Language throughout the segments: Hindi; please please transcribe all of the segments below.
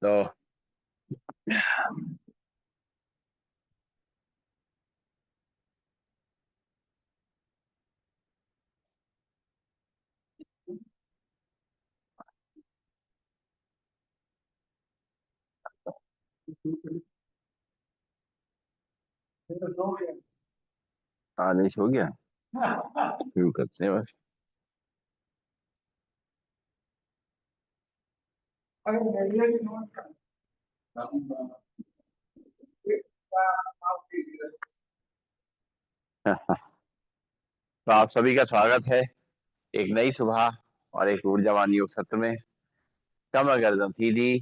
तो आदेश हो गया, शुरू करते हैं बस। तो आप सभी का स्वागत है एक नई सुबह और एक ऊर्जावान योग सत्र में। कमर गर्दन सीधी,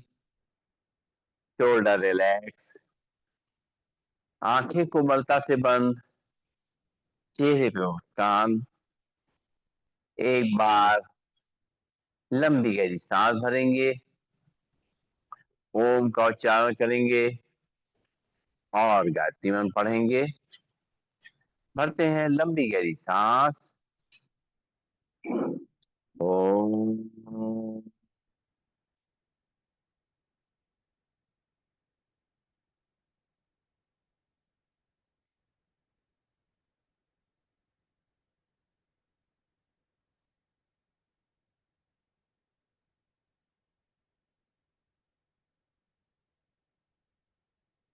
शोल्डर रिलैक्स, आंखें कोमलता से बंद, चेहरे पे मुस्कान। एक बार लंबी गहरी सांस भरेंगे, ओम का उच्चारण करेंगे और गायत्री मंत्र पढ़ेंगे। भरते हैं लंबी गहरी सांस। ओम।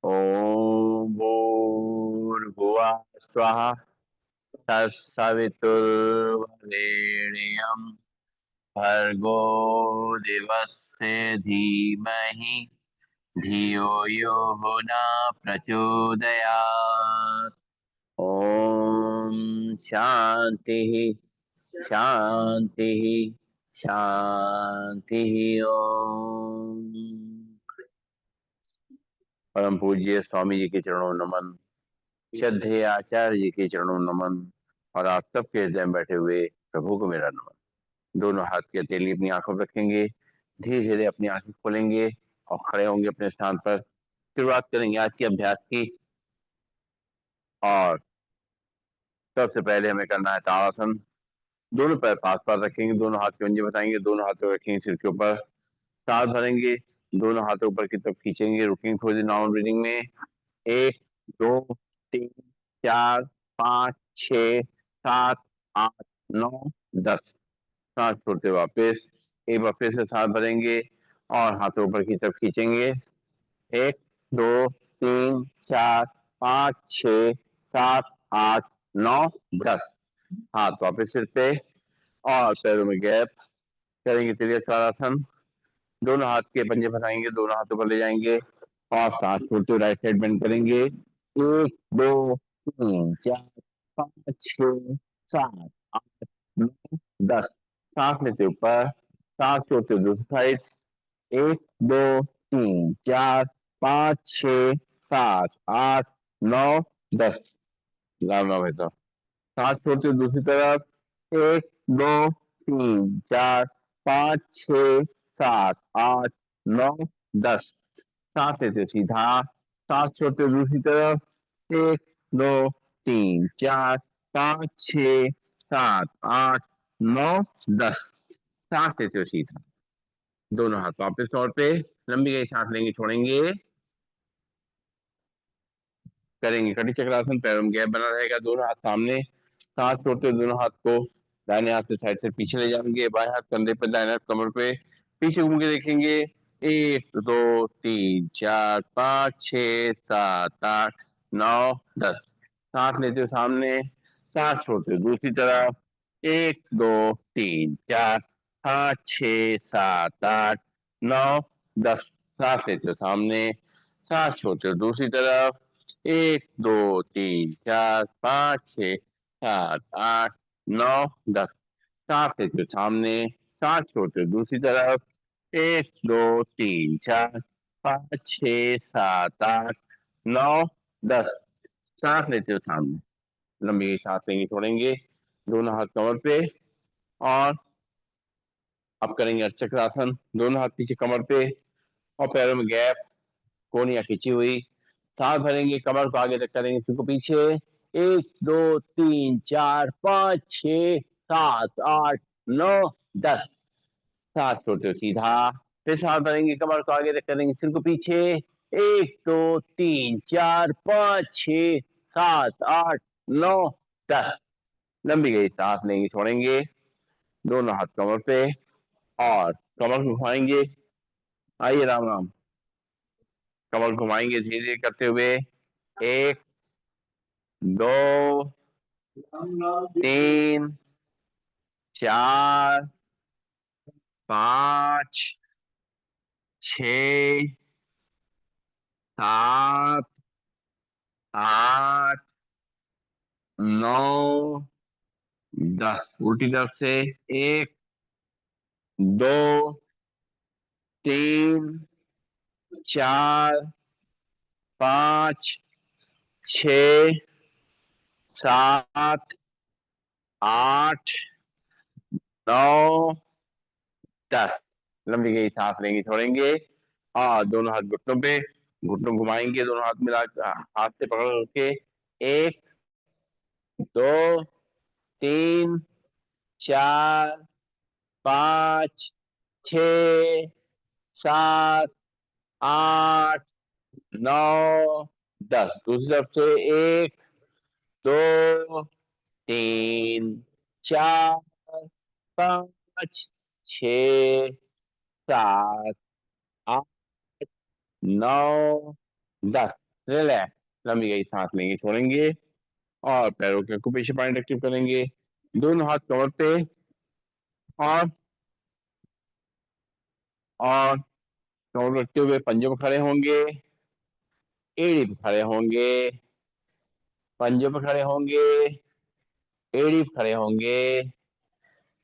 ओम भूर्भुवः स्वः तत्सवितुर्वरेण्यं भर्गो देवस्य धीमहि धियो यो न प्रचोदयात्। ओम शांति शांति शांति। ओम। परम पूज्य स्वामी जी के चरणों नमन, श्रद्धेय आचार्य जी के चरणों नमन और आप सबके हृदय में बैठे हुए प्रभु को मेरा नमन। दोनों हाथ की हथेली अपनी आंखों पर रखेंगे, धीरे धीरे अपनी आंखें खोलेंगे और खड़े होंगे अपने स्थान पर। शुरुआत करेंगे आज के अभ्यास की। और सबसे पहले हमें करना है ताड़ासन। दोनों पैर पास पास रखेंगे, दोनों हाथ के पंजे बताएंगे, दोनों हाथों रखेंगे सिर के ऊपर, सांस भरेंगे, दोनों हाथों ऊपर की तरफ खींचेंगे, रुकेंगे थोड़ी देर नाउन ब्रीदिंग में। 1 2 3 4 5 6 7 8 9 10। सांस छोड़ते वापस एक बार फिर से सांस भरेंगे और हाथों ऊपर की तरफ खींचेंगे। 1 2 3 4 5 6 7 8 9 10। हाथ वापस सिर पे और पैरों में गैप। करेंगे त्रिकोणासन। दोनों हाथ के पंजे फंसाएंगे, दोनों हाथों पर ले जाएंगे और सांस छोड़ते हुए राइट साइड बेंड करेंगे। 1 2 3 4 5 6 7 8 9 10। सांस लेते ऊपर, सांस छोड़ते हुए दूसरी साइड। 1 2 3 4 5 6 7 8 9 10। लाना भाई साहब, सांस छोड़ते हुए दूसरी तरफ। 1 2 3 4 5 6 7 8 9 10। सांस लेते सीधा, सांस छोड़ते हुए दूसरी तरफ। 1 2 3 4 5 6 7 8 9 10। सांस लेते हुए सीधा, दोनों हाथ वापस तौर पे लंबी गई सांस लेंगे, छोड़ेंगे। करेंगे कटी चक्रासन, पैरों में गैप बना रहेगा, दोनों हाथ सामने। सांस छोड़ते हुए दोनों हाथ को दाहिने हाथ से साइड से पीछे ले जाएंगे, बाएं हाथ कंधे पे, दाहिने हाथ कमर पे। पीछे घूम के देखेंगे। 1 2 3 4 5 6 7 8 9 10। सांस लेते हुए सामने, सांस छोड़ते हुए दूसरी तरफ। 1 2 3 4 5 6 7 8 9 10। सांस लेते हुए सामने, सांस छोड़ते हुए दूसरी तरफ। 1 2 3 4 5 6 7 8 9 10। सांस लेते हुए सामने, सांस छोड़ते हुए दूसरी तरफ। 1 2 3 4 5 6 7 8 9 10। सांस लेते हुए सामने, लंबी सांस लेंगे, छोड़ेंगे, दोनों हाथ कमर पे। और अब करेंगे अर्चक्रासन। दोनों हाथ पीछे कमर पे और पैरों में गैप, कोहनियां खींची हुई। सांस भरेंगे, कमर को आगे तक करेंगे, सिर को पीछे। 1 2 3 4 5 6 7 8 9 10। सांस छोड़ते हुए सीधा, फिर सांस भरेंगे, कमर को आगे तक करेंगे, सिर को पीछे। 1 2 3 4 5 6 7 8 9 10। लंबी गई सांस लेंगे, छोड़ेंगे। दोनों हाथ कमर पे और कमर को घुमाएंगे। आइए, राम राम। कमर घुमाएंगे धीरे धीरे करते हुए। 1 2 3 4 5 6 7 8 9 10। उल्टी तरफ से। 1 2 3 4 5 6 7 8 9 10। लंबी गई सांस लेंगे, छोड़ेंगे और दोनों हाथ घुटनों पे, घुटनों घुमाएंगे, दोनों हाथ मिला, हाथ से पकड़ के। 1 2 3 4 5 6 7 8 9 10। दूसरी तरफ से। 1 2 3 4 5 6 7 8 9 10। रिलैक्स। लंबी गई सांस लेंगे, छोड़ेंगे और पैरों के कुपेश पॉइंट एक्टिव करेंगे। दोनों हाथ कमर पे और कमर रखते हुए पंजों पर खड़े होंगे, एड़ी पे खड़े होंगे, पंजों पे खड़े होंगे, एड़ी पे खड़े होंगे,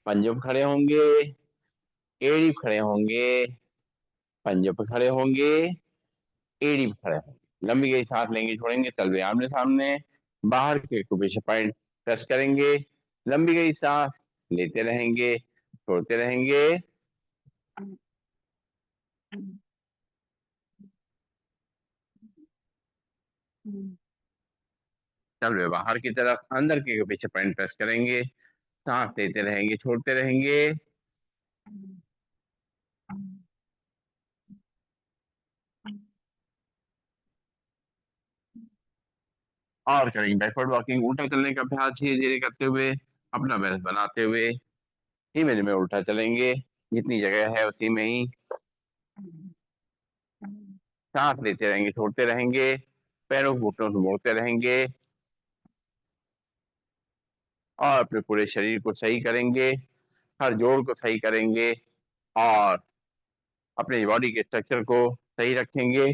पंजों पे खड़े होंगे, एड़ी पे खड़े होंगे, पंजों पे खड़े होंगे, एड़ी पे खड़े होंगे। लंबी गई सांस लेंगे, छोड़ेंगे, तलवे आमने सामने, बाहर के कुपेश पॉइंट प्रेस करेंगे। लंबी गई सांस लेते रहेंगे, छोड़ते रहेंगे। तलवे बाहर की तरफ, अंदर के पीछे पॉइंट प्रेस करेंगे। सांस लेते रहेंगे, छोड़ते रहेंगे। और करेंगे बैकवर्ड वॉकिंग, उल्टा चलने का अभ्यास धीरे धीरे करते हुए, अपना बैलेंस बनाते हुए धीमे धीमे उल्टा चलेंगे, जितनी जगह है उसी में ही। सांस लेते रहेंगे, छोड़ते रहेंगे, पैरों को घुटनों से मोड़ते रहेंगे और अपने पूरे शरीर को सही करेंगे, हर जोड़ को सही करेंगे और अपने बॉडी के स्ट्रक्चर को सही रखेंगे।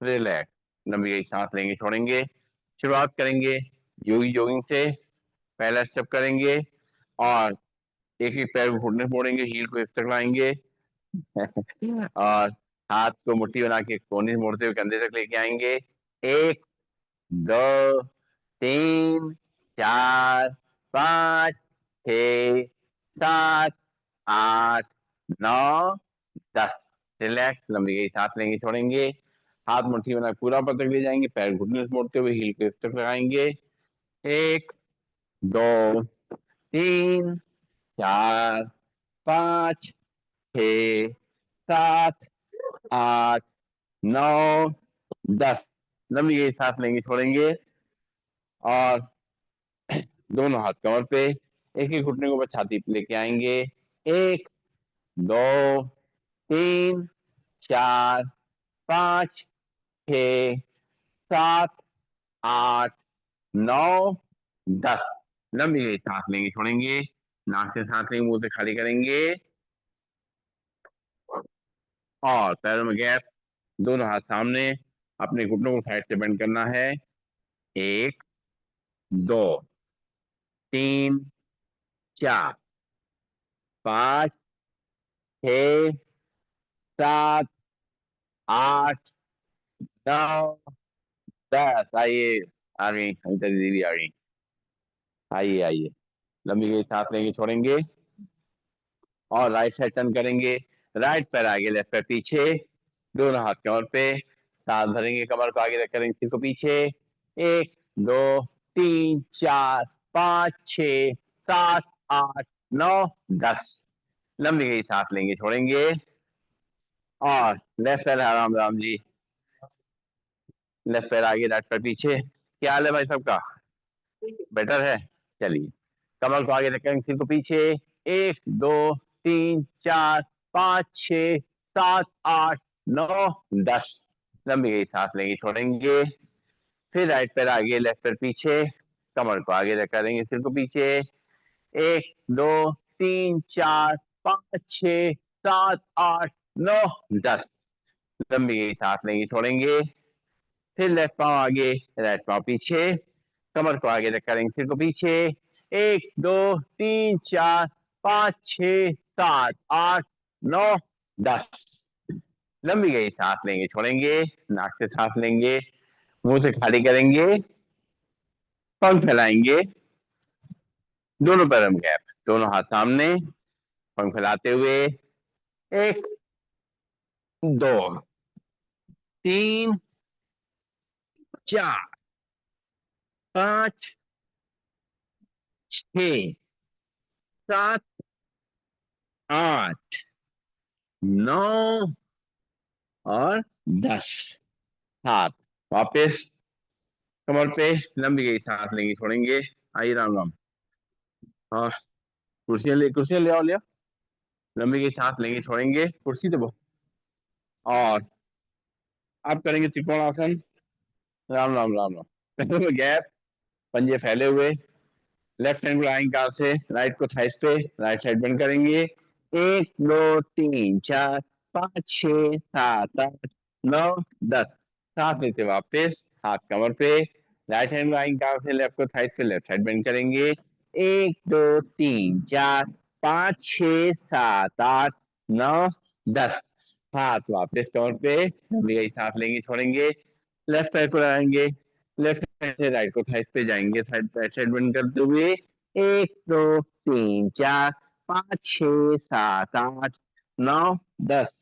रिलैक्स। लंबी गई सांस लेंगे, छोड़ेंगे। शुरुआत करेंगे योगी जॉगिंग से। पहला स्टेप करेंगे और एक एक पैर को घुटने से मोड़ेंगे, हील को इस तक लाएंगे और हाथ को मुट्ठी बना के कोने से मोड़ते हुए कंधे तक लेके आएंगे। 1 2 3 4 5 6 7 8 9 10। रिलैक्स। लंबी गई सांस लेंगे, छोड़ेंगे, हाथ मुट्ठी बना पूरा ऊपर तक ले जाएंगे, पैर घुटने से मोड़ते हुए हील को इस तक लगाएंगे। 1 2 3 4 5 6 7 8 9 10। लंबी गई सांस लेंगे, छोड़ेंगे और दोनों हाथ कमर पे, एक एक घुटने को ऊपर छाती पे लेके आएंगे। 1 2 3 4 5 6 7 8 9 10। लंबी गई सांस लेंगे, छोड़ेंगे, नाक से सांस लेंगे, मुंह से खाली करेंगे और पैरों में गैप। दोनों हाथ सामने, अपने घुटनों को साइड से बेंड करना है। 1 2 3 4 5 6 7 8 9 10। आइए, आ गई अनिता दीदी, आ गई। आइए आइए। लंबी गई सांस लेंगे, छोड़ेंगे और राइट साइड टर्न करेंगे। राइट पैर आगे, लेफ्ट पैर पीछे, दोनों हाथ कमर पे, सांस भरेंगे, कमर को आगे रख करेंगे, सिर को पीछे। 1 2 3 4 5 6 7 8 9, 10। लंबी गई सांस लेंगे, छोड़ेंगे। और लेफ्ट साइड आराम आराम जी। लेफ्ट पैर आगे, राइट पैर पीछे। क्या हाल है भाई सबका? बेटर है। चलिए, कमर को आगे रखेंगे, सिर को पीछे। 1, 2, 3, 4, 5, 6, 7, 8, 9, 10। लंबी गई सांस लेंगे, छोड़ेंगे। फिर राइट पैर आगे, लेफ्ट पैर पीछे। कमर को आगे करेंगे, सिर को पीछे। 1, 2, 3, 4, 5, 6, 7, 8, 9, 10। लंबी गई सांस लेंगे, छोड़ेंगे। फिर लेफ्ट पाँव आगे, राइट पाँव पीछे। कमर को आगे करेंगे, सिर को पीछे। 1, 2, 3, 4, 5, 6, 7, 8, 9, 10। लंबी गई सांस लेंगे, छोड़ेंगे। नाक से सांस लेंगे, मुंह से खाली करेंगे। पंख फैलाएंगे, दोनों पैरों में गैप, दोनों हाथ सामने, पंख फैलाते हुए। 1, 2, 3, 4, 5, 6, 7, 8, 9 और 10। हाथ वापस कमर पे, लंबी गई सांस लेंगे, छोड़ेंगे। आइए राम राम। हाँ, कुर्सियां ले आओ, ले आओ। लंबी गई सांस लेंगे, छोड़ेंगे, कुर्सी दे। और आप करेंगे त्रिकोणासन। राम राम राम राम। पैरों में गैप, पंजे फैले हुए। लेफ्ट हैंड को लाएंगे कार से, राइट को थाइस पे, राइट साइड बेंड करेंगे। 1, 2, 3, 4, 5, 6, 7, 8, 9, 10। सांस लेते वापस, हाथ कमर पे। राइट हैंड लाएंगे कार से, लेफ्ट को थाइस पे, लेफ्ट साइड बेंड करेंगे। 1, 2, 3, 4, 5, 6, 7, 8, 9, 10। हाथ वापस कमर पे, लंबी गई सांस लेंगे, छोड़ेंगे। लेफ्ट पैर को लगाएंगे, लेफ्ट साइड से राइट को थाइस पे जाएंगे, साइड राइट साइड बेंड करते हुए। 1, 2, 3, 4, 5, 6, 7, 8, 9, 10।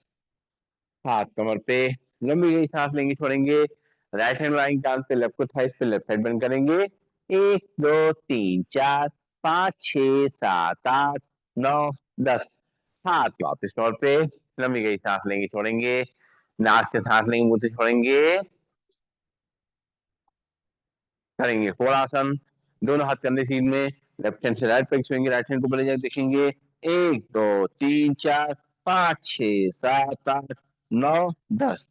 हाथ कमर पे, लंबी गई सांस लेंगे, छोड़ेंगे। राइट हैंड लाएंगे कान पे, लेफ्ट को थाइस पे, लेफ्ट साइड बेंड करेंगे। 1, 2, 3, 4, 5, 6, 7, 8, 9, 10। हाथ वापस कमर पे, लंबी गई सांस लेंगे, छोड़ेंगे। नाक से सांस लेंगे, मुंह से छोड़ेंगे। करेंगे कोणासन। दोनों हाथ कंधे सीध में, लेफ्ट हैंड से राइट पैर छुएंगे, राइट हैंड को ऊपर ले जाकर देखेंगे। 1, 2, 3, 4, 5, 6, 7, 8, 9, 10।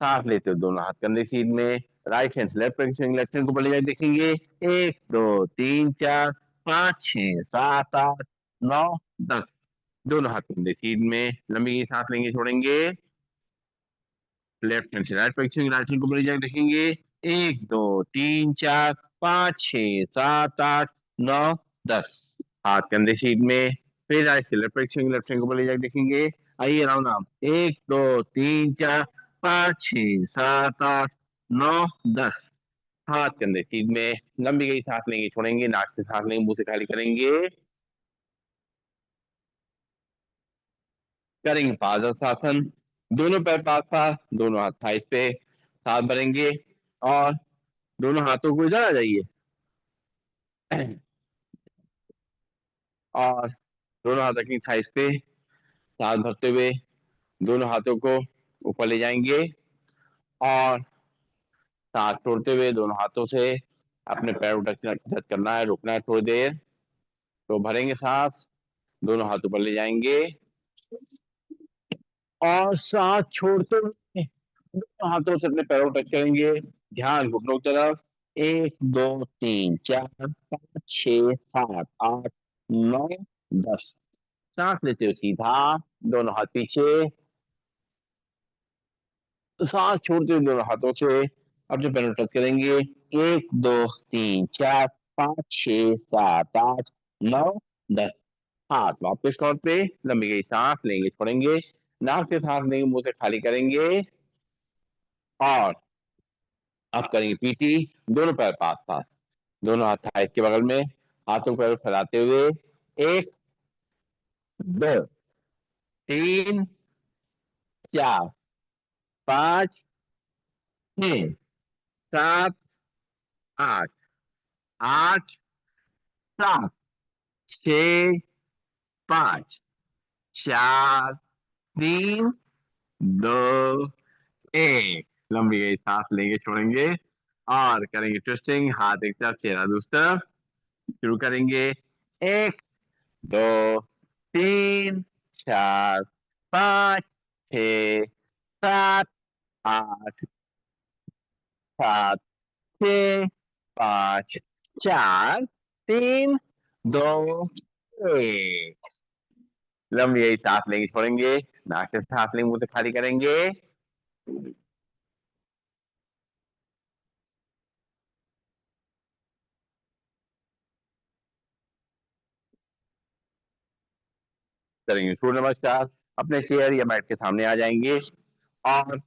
सांस लेते हुए दोनों हाथ कंधे सीध में, राइट हैंड से लेफ्ट पैर छुएंगे, लेफ्ट हैंड को ऊपर ले जाकर देखेंगे। 1, 2, 3, 4, 5, 6, 7, 8, 9, 10। दोनों हाथ कंधे सीध में, लंबी सांस लेंगे, छोड़ेंगे। लेफ्ट हैंड से राइट पैर छुएंगे, राइट हैंड को ऊपर ले जाकर देखेंगे। 1, 2, 3, 4, 5, 6, 7, 8, 9, 10। हाथ कंधे सीध में, फिर ऐसे लेफ्ट एक्शन लेफ्ट हैंड को ऊपर ले जाके देखेंगे। आइए राम राम। 1, 2, 3, 4, 5, 6, 7, 8, 9, 10। हाथ कंधे सीध में, लंबी गई सांस लेंगे, छोड़ेंगे। नाक से सांस लेंगे, मुंह से खाली करेंगे। करेंगे पादहस्त। दोनों पैर पास पास, दोनों हाथ थाइस पे, साथ भरेंगे। और दोनों हाथों को इधर आ जाइए। और दोनों हाथ रखेंगे थाइस पे, सांस भरते हुए। दोनों हाथों को ऊपर ले जाएंगे। और सांस छोड़ते हुए दोनों हाथों से अपने पैर को टच करना है, रुकना है थोड़ी देर। तो भरेंगे सांस, दोनों हाथ ऊपर ले जाएंगे। और सांस छोड़ते हुए दोनों हाथों से अपने पैरों को टच करेंगे। ध्यान घुटनों की तरफ। 1, 2, 3, 4, 5, 6, 7, 8, 9, 10। सांस लेते हुए सीधा, दोनों हाथ पीछे। सांस छोड़ते हुए दोनों हाथों से अपने पैरों टच करेंगे। 1, 2, 3, 4, 5, 6, 7, 8, 9, 10। हाथ वापस तौर पे, लंबी गई सांस लेंगे, छोड़ेंगे। नाक से सांस लेंगे, मुंह से खाली करेंगे। और अब करेंगे पीटी। दोनों पैर पास पास, दोनों हाथ थाइस के बगल में, हाथों को पैर फैलाते हुए। 1, 2, 3, 4, 5, 6, 7, 8, 8, 7, 6, 5 4 3 2 1। लंबी गई सांस लेंगे, छोड़ेंगे और करेंगे ट्विस्टिंग। हाथ एक तरफ, चेहरा दूसरी तरफ। शुरू करेंगे। 1 2 3 4 5 6 7 8 7 6 5 4 3 2 1। लंबी गई सांस लेंगे, छोड़ेंगे। नाक से सांस लेंगे, मुंह से खाली करेंगे। करेंगे सूर्य नमस्कार। अपने चेयर या मैट के सामने आ जाएंगे और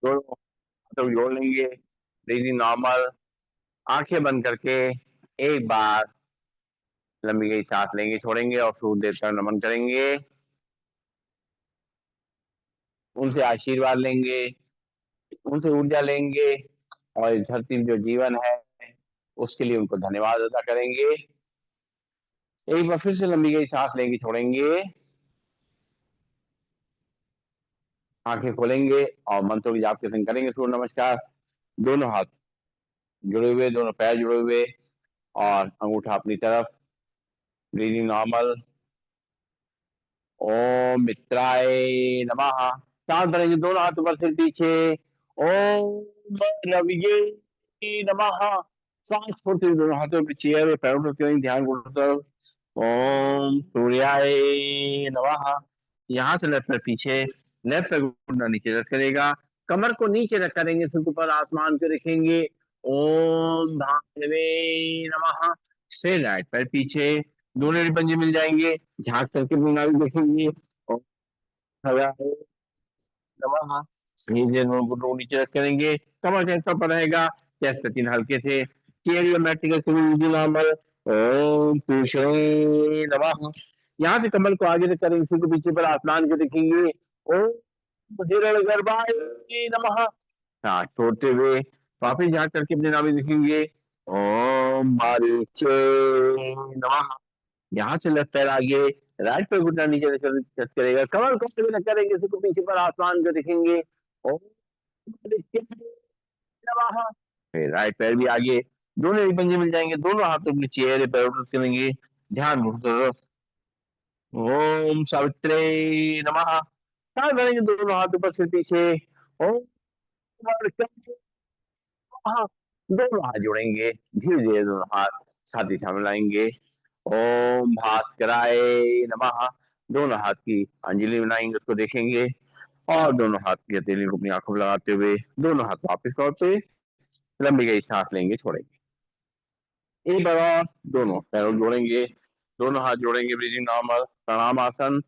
दोनों हाथों को जोड़ लेंगे। ब्रीदिंग नॉर्मल, आंखें बंद करके एक बार लंबी गई सांस लेंगे, छोड़ेंगे और सूर्य देवता को नमन करेंगे। उनसे आशीर्वाद लेंगे, उनसे ऊर्जा लेंगे और इस धरती में जो जीवन है उसके लिए उनको धन्यवाद अदा करेंगे। एक बार फिर से लंबी गई सांस लेंगे, छोड़ेंगे, आंखें खोलेंगे और मंत्रों की जाप के संग करेंगे सूर्य नमस्कार। दोनों हाथ जुड़े हुए, दोनों पैर जुड़े हुए और अंगूठा अपनी तरफ। Breathing normal. ओम मित्राय नमः। सांस भरेंगे, दोनों हाथ ऊपर सिर पीछे। ओम रविये नमः। सांस छोड़ते हुए दोनों हाथों पे चेयर पैरों पर ध्यान को। ओम सूर्याय नमः। यहाँ से लेफ्ट पैर पीछे, लेफ्ट पैर घुटना नीचे रख करेगा। कमर को नीचे रख करेंगे, सिर ऊपर आसमान को देखेंगे। ओम भानवे नमः। फिर राइट पैर पीछे, दोनों पंजे मिल जाएंगे। झांक करके बुना भी देखेंगे। ओम हराय नमः। नीचे दोनों घुटनों को नीचे रख करेंगे। कमर कैसा पर रहेगा, चेस्ट तीन हल्के से। Chair मेटिकल normal. ओम पुरुषों नमः। यहाँ से कमल को आगे रख करेंगे, सिर को पीछे पर आसमान को देखेंगे। ओम हिरण्यगर्भाय नमः। सांस छोड़ते हुए वापिस झांक करके अपने नाभि देखेंगे। ओम मारीचे नमः। यहाँ से लेफ्ट पैर आगे, राइट पैर घुटना नीचे टच करेगा। कमर को आगे रख करेंगे, सिर को पीछे पर आसमान को देखेंगे। ओम मारीचे नमः। फिर राइट पैर भी आगे, दोनों ही पंजे मिल जाएंगे। दोनों हाथों अपने चेहरे पर टच करेंगे। ध्यान ओम सावित्रे नमः। सांस भरेंगे, दोनों हाथ ऊपर से पीछे। ओम हाँ, दोनों हाथ जोड़ेंगे, धीरे धीरे दोनों हाथ छाती से मिलाएंगे। ओम भास्कराय नमः। दोनों हाथ की अंजलि बनाएंगे, उसको देखेंगे और दोनों हाथ की हथेली को अपनी आंखों में लगाते हुए दोनों हाथ वापिस लौटे। लंबी गई सांस लेंगे, छोड़ेंगे। एक बार और दोनों पैरों जोड़ेंगे, दोनों हाथ जोड़ेंगे। ब्रीदिंग नॉर्मल, प्रणाम आसन।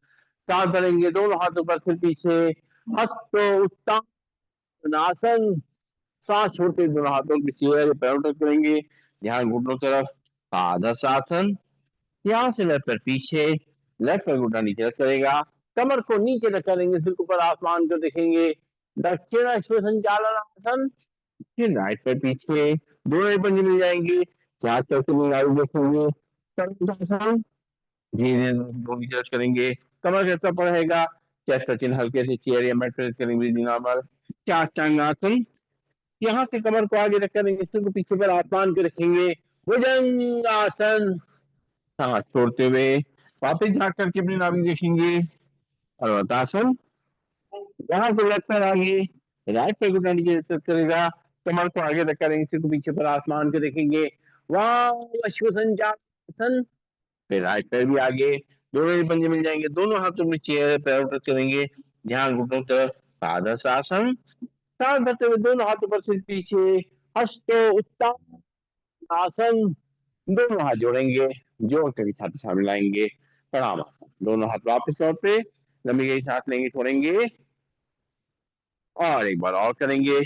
सांस भरेंगे, दोनों हाथ ऊपर फिर पीछे। हस्त उत्तान आसन। सांस छोड़ते दोनों हाथों की चेहरे पैरों तक करेंगे। ध्यान घुटनों तरफ। पादहस्तासन। यहाँ से लेफ्ट पैर पीछे, लेफ्ट पैर घुटना नीचे रख करेगा। कमर को नीचे रख करेंगे, सिर ऊपर आसमान को देखेंगे। दक्षिण संचालन आसन। फिर राइट पैर पीछे, दोनों ही पंजे मिल जाएंगे। चार चौके में आगे देखेंगे। धीरे धीरे नीचे करेंगे। कमर कैसा पड़ेगा, चेस्ट का चिन्ह हल्के से चेयर या मैट पर करेंगे। नॉर्मल चार आसन। यहाँ से कमर को आगे रख करेंगे, सिर को पीछे पर आसमान को रखेंगे। भुजंगासन। सांस छोड़ते हुए वापिस झांक करके अपनी नाभि देखेंगे। पर्वतासन। यहाँ से लेफ्ट पैर आगे, राइट पैर घुटना नीचे करेगा। कमर को आगे रख करेंगे, सिर को पीछे पर आसमान को देखेंगे। वाह अश्व संचालन। फिर राइट पैर भी आगे, दोनों ही पंजे मिल जाएंगे। दोनों हाथों में चेहरे पैर टच करेंगे। ध्यान घुटनों तरफ। पादहस्तासन। सांस भरते हुए दोनों हाथ ऊपर सिर पीछे। हस्त उत्तान आसन। दोनों हाथ जोड़ेंगे, जोड़ कर छाती सामने लाएंगे। प्रणाम आसन। दोनों हाथ वापस लौटे, लंबी गई सांस लेंगे, छोड़ेंगे और एक बार और करेंगे।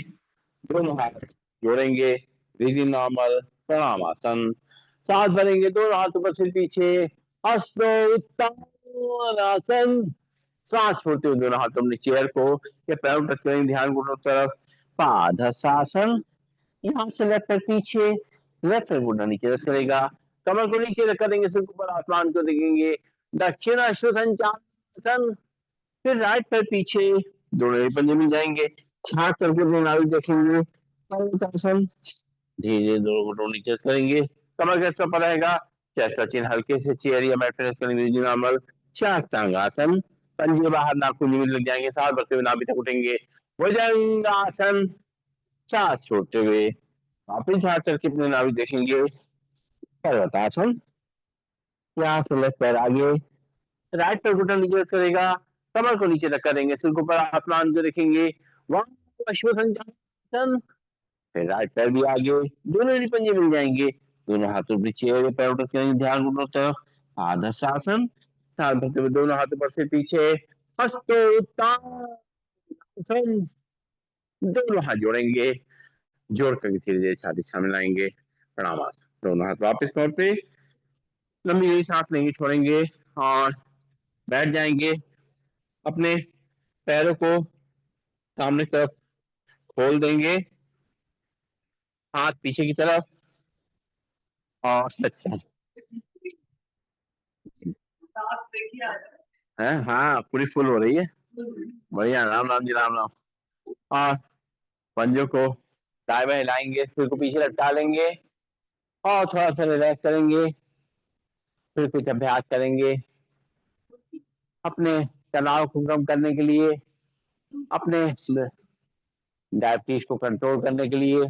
दोनों हाथ जोड़ेंगे, ब्रीदिंग नॉर्मल, प्रणाम आसन। सांस भरेंगे, दोनों हाथ ऊपर सिर पीछे। हस्त उत्तान आसन। सांस छोड़ते हुए दोनों हाथों अपने चेयर को या पैरों तक करेंगे। ध्यान घुटनों तरफ। पादहस्तासन। यहाँ से लेफ्ट पैर पीछे, लेफ्ट पैर घुटना नीचे रख करेगा। कमर को नीचे रख देंगे, सिर ऊपर, आसमान को देखेंगे। दक्षिण अश्वसंचालन। फिर राइट पैर पीछे, दोनों पंजे मिल जाएंगे। छाट करके अपने नाभि देखेंगे। पर्वतासन। धीरे धीरे दोनों घुटनों नीचे करेंगे। कमर कैसा पर रहेगा, चेस्ट चिन्ह हल्के से चेयर या मैट प्रेस करेंगे, नॉर्मल। शास्त्रांगासन। पंजे बाहर, नाखून में लग जाएंगे, सांस भरते हुए नाभि तक उठेंगे। भुजंगासन। सांस छोड़ते हुए वापिस हाथ करके अपने नाभि देखेंगे। पर्वतासन। यहाँ से लेफ्ट पैर आगे, राइट पैर घुटना नीचे करेगा, कमर को नीचे रख देंगे, सिर को ऊपर, आसमान को देखेंगे। वहां अश्वसंचालन। फिर राइट पैर भी आगे, दोनों ही पंजे मिल जाएंगे, दोनों हाथों के पीछे पैर उठा के ध्यान घुटनों तरफ। आदर्शासन। सांस भरते हुए दोनों हाथों पर से पीछे। हस्तोत्तान। दोनों हाथ जोड़ेंगे, जोड़ कर धीरे धीरे छाती सामने लाएंगे। प्रणामासन। दोनों हाथ वापस तौर पे, लंबी गहरी सांस लेंगे, छोड़ेंगे और बैठ जाएंगे। अपने पैरों को सामने की तरफ खोल देंगे, हाथ पीछे की तरफ, और है, हाँ पूरी फुल हो रही है। बढ़िया, राम राम जी, राम राम। और पंजों को दाएं बाएं हिलाएंगे, सिर को पीछे लटका लेंगे और थोड़ा सा रिलैक्स करेंगे। फिर कुछ अभ्यास करेंगे अपने तनाव को कम करने के लिए, अपने डायबिटीज को कंट्रोल करने के लिए,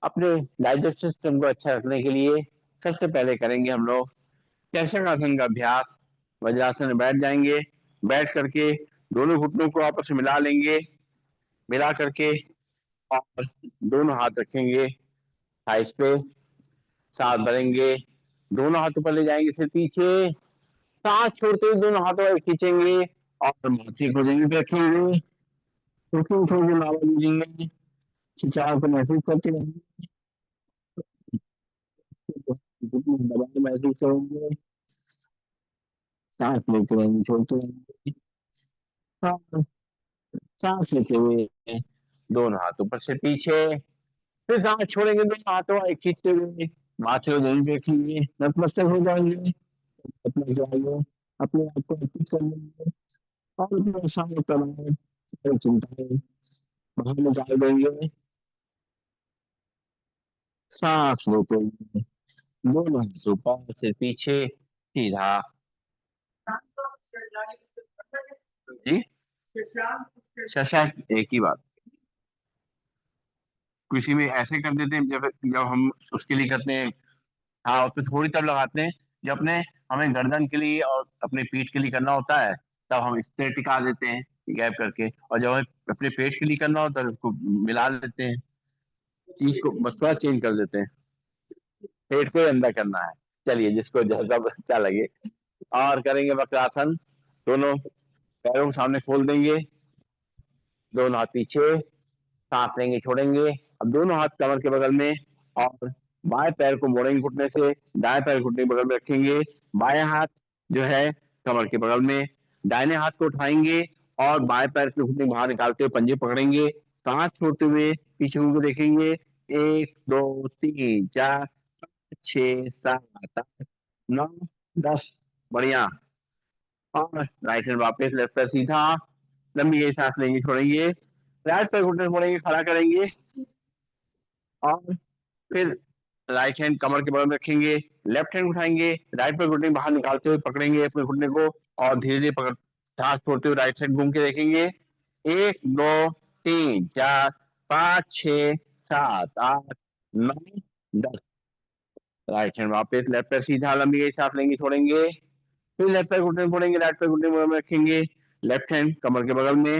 अपने डाइजेस्टिव सिस्टम को अच्छा रखने के लिए। सबसे पहले करेंगे हम लोग केशरासन का अभ्यास। वज्रासन में बैठ जाएंगे, बैठ करके दोनों घुटनों को आपस में मिला लेंगे, मिला करके और दोनों हाथ रखेंगे थाइस पे, सांस भरेंगे, दोनों हाथों पर ले जाएंगे सिर पीछे, सांस छोड़ते हुए दोनों हाथों पर खींचेंगे और माथे को जमीन पे रखेंगे, थोड़ी नावा लीजिएंगे, खिंचाव को महसूस करते रहेंगे, दबाव महसूस करेंगे, सांस लेते रहेंगे, छोड़ते रहेंगे, सांस लेते हुए दोनों हाथों पर से पीछे, फिर सांस छोड़ेंगे, दोनों हाथों को खींचते हुए माथे को जमीन पे रखेंगे, नतमस्तक हो जाएंगे, अपने जाएंगे, अपने आप को अर्पित कर लेंगे और अपने सारे तनाव, सारी चिंताएं बाहर निकाल देंगे। सांस लेते हुए दोनों हाथ ऊपर फिर पीछे, सीधा। जी, शशांक एक ही बात, किसी में ऐसे कर देते हैं जब जब हम उसके लिए करते हैं। हाँ, उसको थोड़ी तब लगाते हैं जब अपने हमें गर्दन के लिए और अपने पीठ के लिए करना होता है, तब हम इससे टिका देते हैं गैप करके, और जब हमें अपने पेट के लिए करना होता है उसको मिला लेते हैं, चीज को बस थोड़ा चेंज कर देते हैं, पेट को ही अंदर करना है। चलिए, जिसको जैसा अच्छा लगे। और करेंगे वक्रासन, दोनों पैरों को सामने खोल देंगे, दोनों हाथ पीछे, सांस लेंगे, छोड़ेंगे। अब दोनों हाथ कमर के बगल में और बाएं पैर को मोड़ेंगे घुटने से, दाएं पैर घुटने के बगल में रखेंगे, बाएं हाथ जो है कमर के बगल में, दाहिने हाथ को उठाएंगे और बाएं पैर के घुटने बाहर निकालते हुए पंजे पकड़ेंगे, सांस छोड़ते हुए पीछे को देखेंगे। 1 2 3 4 6 7 8 9 10। बढ़िया। और राइट हैंड वापस, लेफ्ट पैर सीधा, लंबी गई सांस लेंगे, छोड़ेंगे, राइट पैर घुटने मोड़ेंगे, खड़ा करेंगे और फिर राइट हैंड कमर के बगल में रखेंगे, लेफ्ट हैंड उठाएंगे, राइट पैर घुटने बाहर निकालते हुए पकड़ेंगे अपने घुटने को और धीरे धीरे पकड़ सांस छोड़ते हुए राइट साइड घूम के देखेंगे। 1 2 3 4 5 6 7 8 9 10। राइट हैंड वापस, लेफ्ट पैर सीधा, लंबी गई सांस लेंगे, छोड़ेंगे, फिर लेफ्ट पैर घुटने मोड़ेंगे, राइट पैर घुटने बगल में रखेंगे, लेफ्ट हैंड कमर के बगल में,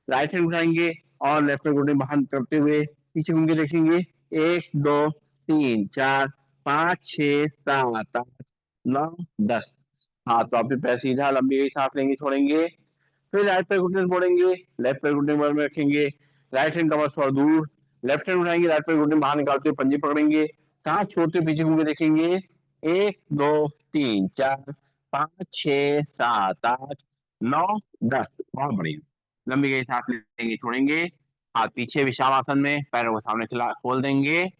राइट हैंड उठाएंगे और लेफ्ट हैंड घुटने बाहर करते हुए पीछे घूम के देखेंगे। 1 2 3 4 5 6 7 8 9 10। हाथ वापिस पैर सीधा, लंबी गई सांस लेंगे, छोड़ेंगे, फिर राइट पैर घुटने मोड़ेंगे, लेफ्ट पैर घुटने बगल में रखेंगे, राइट हैंड कमर थोड़ा दूर, लेफ्ट हैंड उठाएंगे, राइट पैर घुटने बाहर निकालते हुए पंजे पकड़ेंगे, सांस छोड़ते हुए पीछे घूम के देखेंगे। 1 2 3 4 5 6 7 8 9 10। बहुत बढ़िया। लंबी गई सांस लेंगे, छोड़ेंगे, हाथ पीछे विश्रामासन में, पैरों को सामने खिला खोल देंगे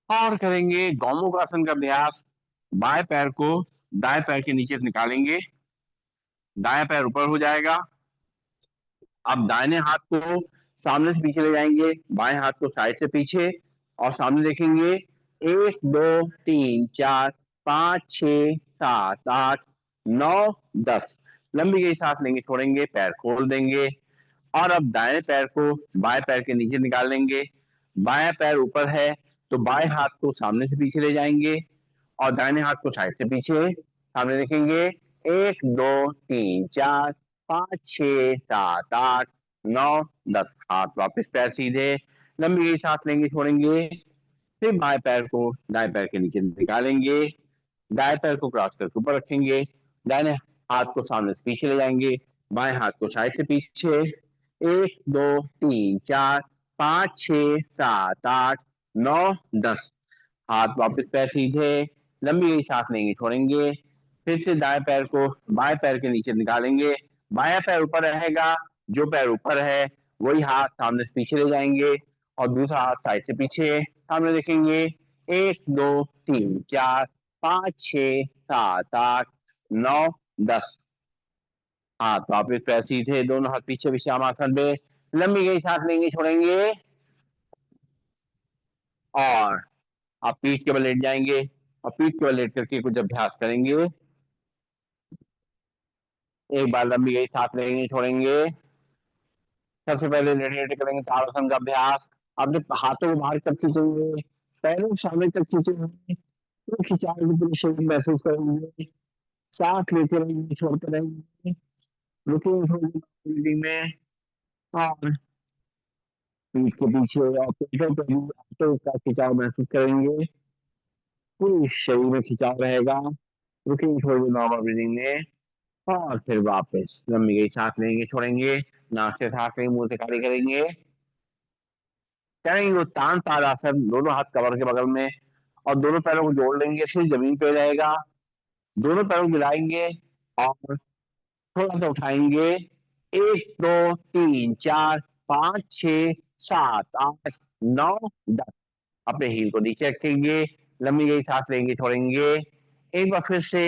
और करेंगे गौमुखासन का अभ्यास। बाएं पैर को दाएं पैर के नीचे से निकालेंगे, दायां पैर ऊपर हो जाएगा। अब दाहिने हाथ को सामने से पीछे ले जाएंगे, बाएं हाथ को साइड से पीछे और सामने देखेंगे। 1 2 3 4 5 6 7 8 9 10। लंबी गई सांस लेंगे, छोड़ेंगे, पैर खोल देंगे। और अब दाएं पैर को बाएं पैर के नीचे निकाल लेंगे। बायां पैर ऊपर है तो बाएं हाथ को सामने से पीछे ले जाएंगे और दाहिने हाथ को साइड से पीछे। सामने देखेंगे। 1 2 3 4 5 6 7 8 9 10। हाथ वापस पैर सीधे, लंबी गई सांस लेंगे, छोड़ेंगे। फिर बाएं पैर को दाएं पैर के नीचे निकालेंगे, दाएं पैर को क्रॉस करके ऊपर रखेंगे, दाहिने हाथ को सामने से पीछे ले जाएंगे, बाएं हाथ को साइड से पीछे। 1 2 3 4 5 6 7 8 9 10। हाथ वापस पैर सीधे, लंबी गई सांस लेंगे, छोड़ेंगे। फिर से दाएं पैर को बाएं पैर के नीचे निकालेंगे, बायां पैर ऊपर रहेगा, जो पैर ऊपर है वही हाथ सामने से पीछे ले जाएंगे और दूसरा हाथ साइड से पीछे। सामने देखेंगे। 1 2 3 4 5 6 7 8 9 10। हाथ वापस पैर सीधे, दोनों हाथ पीछे विश्रामासन पे, लंबी गई सांस लेंगे, छोड़ेंगे। और आप पीठ के बल लेट जाएंगे और पीठ के बल लेट करके कुछ अभ्यास करेंगे। एक बार लंबी गई सांस लेंगे, छोड़ेंगे। सबसे पहले लेटे लेटे करेंगे ताड़ासन का अभ्यास। अपने हाथों को बाहर तक खींचेंगे, पैरों को सामने तक खींचेंगे, तो खिंचाव की पूरी शरीर महसूस करेंगे। सांस लेते रहेंगे, छोड़ते रहेंगे, रुकेंगे थोड़ी देर में। और पीठ के पीछे और पेटों पर भी हाथों का खिंचाव महसूस करेंगे, पूरी शरीर में खिंचाव रहेगा। रुकेंगे थोड़ी देर नॉर्मल ब्रीदिंग में और फिर वापस लंबी गई सांस लेंगे, छोड़ेंगे। नाक से सांस लेंगे, मुंह से खाली करेंगे। करेंगे उत्तान ताड़ासन, दोनों हाथ कमर के बगल में और दोनों पैरों को जोड़ लेंगे, सिर जमीन पे रहेगा। दोनों पैरों को गिराएंगे और थोड़ा सा उठाएंगे। 1 2 3 4 5 6 7 8 9 10। अपने हील को नीचे रखेंगे, लंबी गई सांस लेंगे, छोड़ेंगे। एक बार फिर से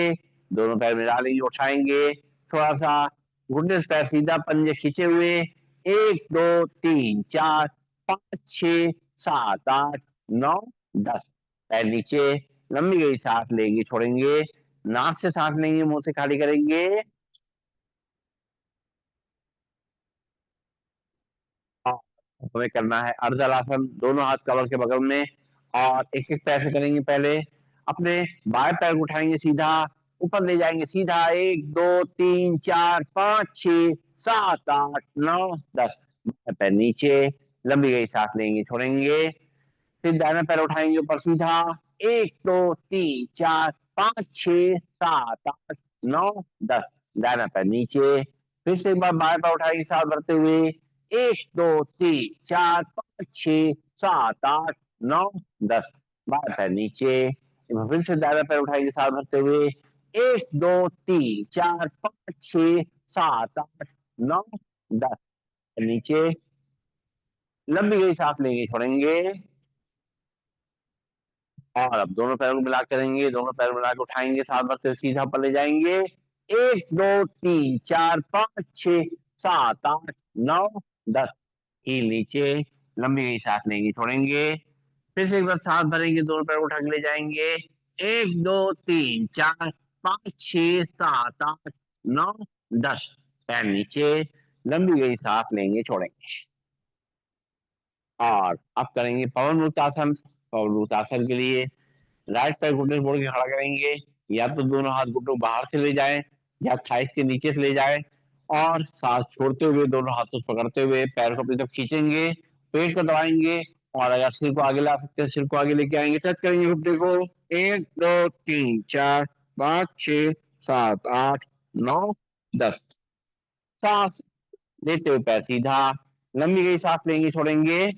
दोनों पैर मिला लेंगे, उठाएंगे थोड़ा सा, घुटने से पैर सीधा, पंजे खींचे हुए। 1 2 3 4 5 6 7 8 9 10। पैर नीचे, लंबी गई सांस लेंगे, छोड़ेंगे। नाक से सांस लेंगे, मुंह से खाली करेंगे। और हमें करना है अर्धलासन, दोनों हाथ कमर के बगल में और एक एक पैर से करेंगे। पहले अपने बाएं पैर को उठाएंगे, सीधा ऊपर ले जाएंगे, सीधा। 1 2 3 4 5 6 7 8 9 10। पैर नीचे, लंबी गई सांस लेंगे, छोड़ेंगे। फिर दाहिना पैर उठाएंगे ऊपर, सीधा। 1 2 3 4 5 6 7 8 9 10। दाहिना पैर नीचे, फिर से एक बार बाएं पैर उठाएंगे साथ बढ़ते हुए। 1 2 3 4 5 6 7 8 9 10। बाएं पैर नीचे, फिर से दाहिना पैर उठाएंगे साथ बढ़ते हुए। 1 2 3 4 5 6 7 8 9 10। नीचे, लंबी गई सांस लेंगे, छोड़ेंगे। और अब दोनों पैरों को मिला करेंगे, दोनों पैर मिला के उठाएंगे, साथ बढ़ते हुए सीधा ऊपर ले जाएंगे। 1 2 3 4 5 6 7 8 9 10। हील नीचे, लंबी गई सांस लेंगे, छोड़ेंगे। फिर से एक बार सांस भरेंगे, दोनों पैर उठा के ले जाएंगे। 1 2 3 4 5 6 7 8 9 10। पैर नीचे, लंबी गई सांस लेंगे, छोड़ेंगे। और अब करेंगे पवन मुक्तासन। पवन मुक्तासन के लिए राइट पैर घुटने से मोड़ के खड़ा करेंगे, या तो दोनों हाथ घुटनों बाहर से ले जाएं या थाइस के नीचे से ले जाएं और सांस छोड़ते हुए दोनों हाथों से पकड़ते हुए पैर को अपनी तरफ खींचेंगे, पेट को दबाएंगे और अगर सिर को आगे ला सकते हैं सिर को आगे लेके आएंगे, टच करेंगे घुटने को। 1 2 3 4 5 6 7 8 9 10। सांस लेते हुए पैर सीधा, लंबी गई सांस लेंगे, छोड़ेंगे।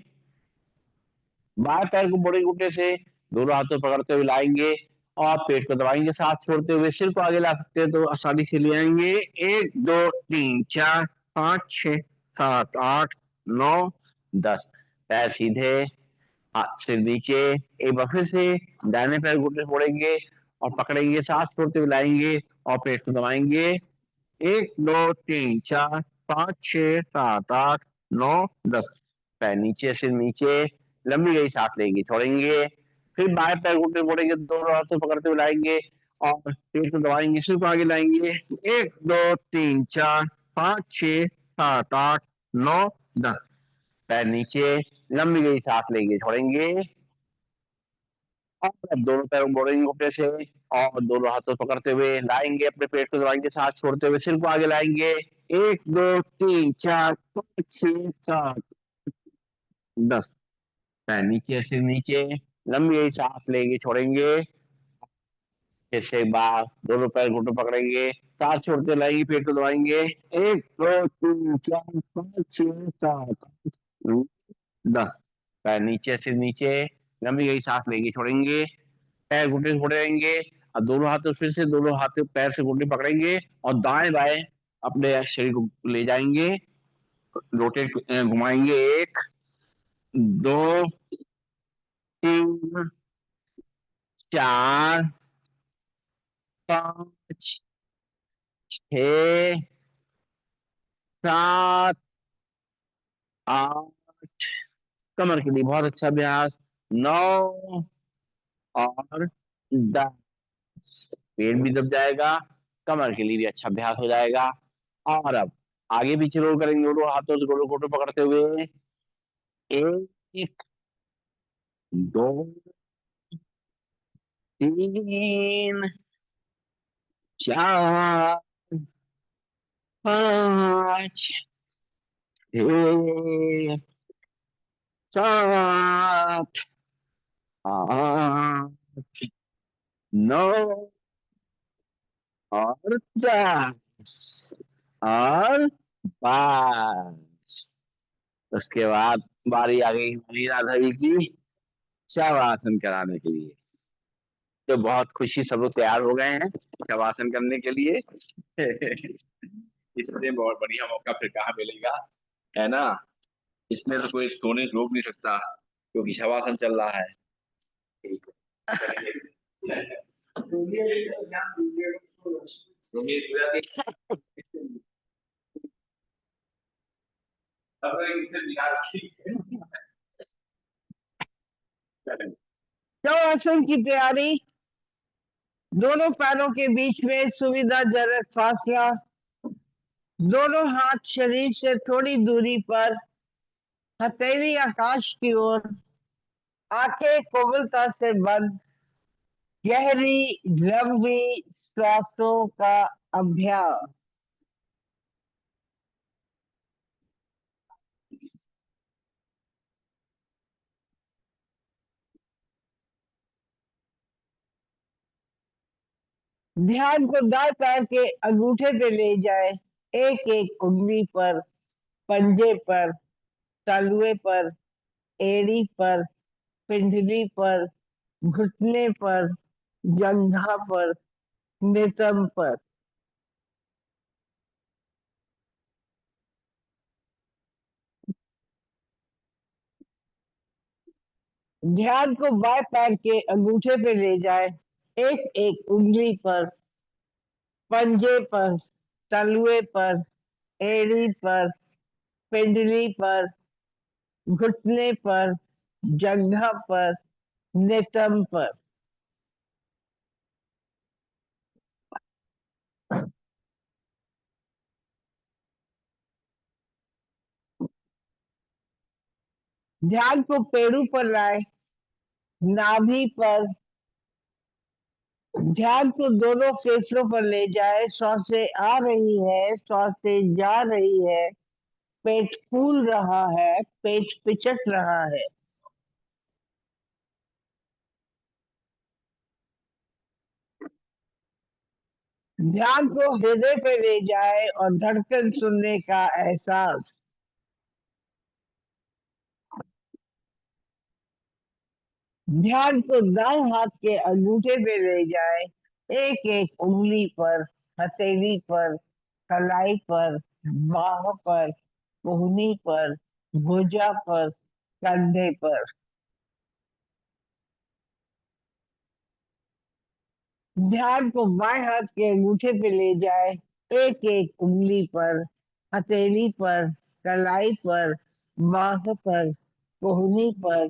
बाएं पैर को बड़े घुटने से दोनों हाथों पकड़ते हुए लाएंगे और पेट को दबाएंगे, सांस छोड़ते हुए। सिर को आगे ला सकते हैं तो आसानी से ले आएंगे। 1 2 3 4 5 6 7 8 9 10। पैर सीधे, हाथ से नीचे, एक बार फिर से दाहिने पैर घुटने फोड़ेंगे और पकड़ेंगे, सांस छोड़ते हुए लाएंगे और पेट को दबाएंगे। 1 2 3 4 5 6 7 8 9 10। पैर नीचे, सिर नीचे, लंबी गई सांस लेंगे, छोड़ेंगे। फिर बाएं पैर घुटने फोड़ेंगे, दोनों हाथों पकड़ते हुए लाएंगे और पेट को दबाएंगे, सिर को आगे लाएंगे। 1 2 3 4 5 6 7 8 9 10। पैर नीचे, लंबी गई सांस लेंगे, छोड़ेंगे और अब दोनों पैरों को मोड़ेंगे घुटने से और दोनों हाथों से पकड़ते हुए लाएंगे, अपने पेट को दबाएंगे, सांस छोड़ते हुए सिर को आगे लाएंगे। 1 2 3 4 5 6 7 10। पैर नीचे, सिर नीचे, लंबी गई सांस लेंगे, छोड़ेंगे। फिर से एक बार दोनों पैर घुटने पकड़ेंगे, सांस छोड़ते लाएंगे, पेट को दबाएंगे। 1 2 3 4 5 6 7 8 9 10। पैर नीचे, सिर नीचे, लंबी गई सांस लेंगे, छोड़ेंगे। पैर घुटने से फोड़ेंगे और दोनों हाथों फिर से दोनों हाथ पैर से घुटने पकड़ेंगे और दाएं बाएं अपने शरीर को ले जाएंगे, रोटेट घुमाएंगे। 1 2 3 4 5 6 7 8। कमर के लिए बहुत अच्छा अभ्यास। 9 और 10। पेट भी दब जाएगा, कमर के लिए भी अच्छा अभ्यास हो जाएगा। और अब आगे पीछे रोल करेंगे, दोनों हाथों से गोलों को पकड़ते हुए। 1 2 3 4 5 6 7 8 9 और 10 और बस। उसके बाद बारी आ गई हमारी राधा जी की शवासन कराने के लिए। तो बहुत खुशी सब लोग तैयार हो गए हैं शवासन करने के लिए। इसमें बहुत बढ़िया मौका फिर कहाँ मिलेगा, है ना। इसमें तो कोई सोने रोक नहीं सकता क्योंकि शवासन चल रहा है। शवासन की तैयारी। दोनों पैरों के बीच में सुविधाजनक फासला, दोनों हाथ शरीर से थोड़ी दूरी पर, हथेली आकाश की ओर, आंखें कोमलता से बंद, गहरी लंबी सांसों का अभ्यास। ध्यान को दाएं पैर के अंगूठे पे ले जाए, एक एक उंगली पर, पंजे पर, तालुए पर, एड़ी पर, पिंडली पर, घुटने पर, जंघा पर, नितंब पर। ध्यान को बाएं पैर के अंगूठे पे ले जाए, एक एक उंगली पर, पंजे पर, तलुए पर, एड़ी पर, पिंडली पर, घुटने पर, जंघा पर, नितंब पर। ध्यान को पेड़ू पर लाए, नाभि पर। ध्यान को दोनों फेफड़ों पर ले जाए, सांसें आ रही है, सांसें जा रही है, पेट फूल रहा है, पेट पिचक रहा है। ध्यान को हृदय पे ले जाए और धड़कन सुनने का एहसास। ध्यान को दाएं हाथ के अंगूठे पे ले जाए, एक एक उंगली पर, हथेली पर, कलाई पर, बाह पर, कोहनी पर, भुजा पर, कंधे पर। ध्यान को बाएं हाथ के अंगूठे पे ले जाए, एक एक उंगली पर, हथेली पर, कलाई पर, बाह पर, कोहनी पर,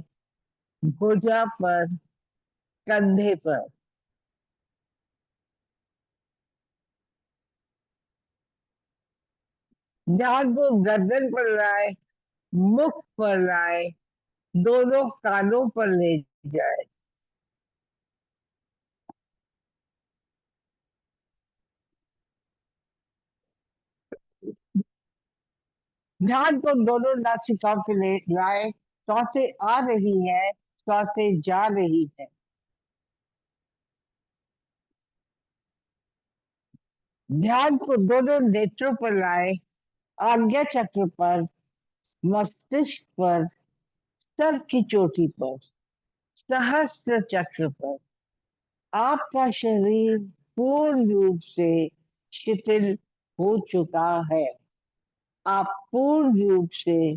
भुजा पर, कंधे पर। ध्यान को गर्दन पर लाए, मुख पर लाए, दोनों कानों पर ले जाए। ध्यान को दोनों नासिकाओं पे ले लाए, सांसें आ रही है, सांसें जा रही है। ध्यान को दोनों नेत्रों पर लाए, आज्ञा चक्र पर, मस्तिष्क पर, सर की चोटी पर, सहस्त्र चक्र पर। आपका शरीर पूर्ण रूप से शिथिल हो चुका है। आप पूर्ण रूप से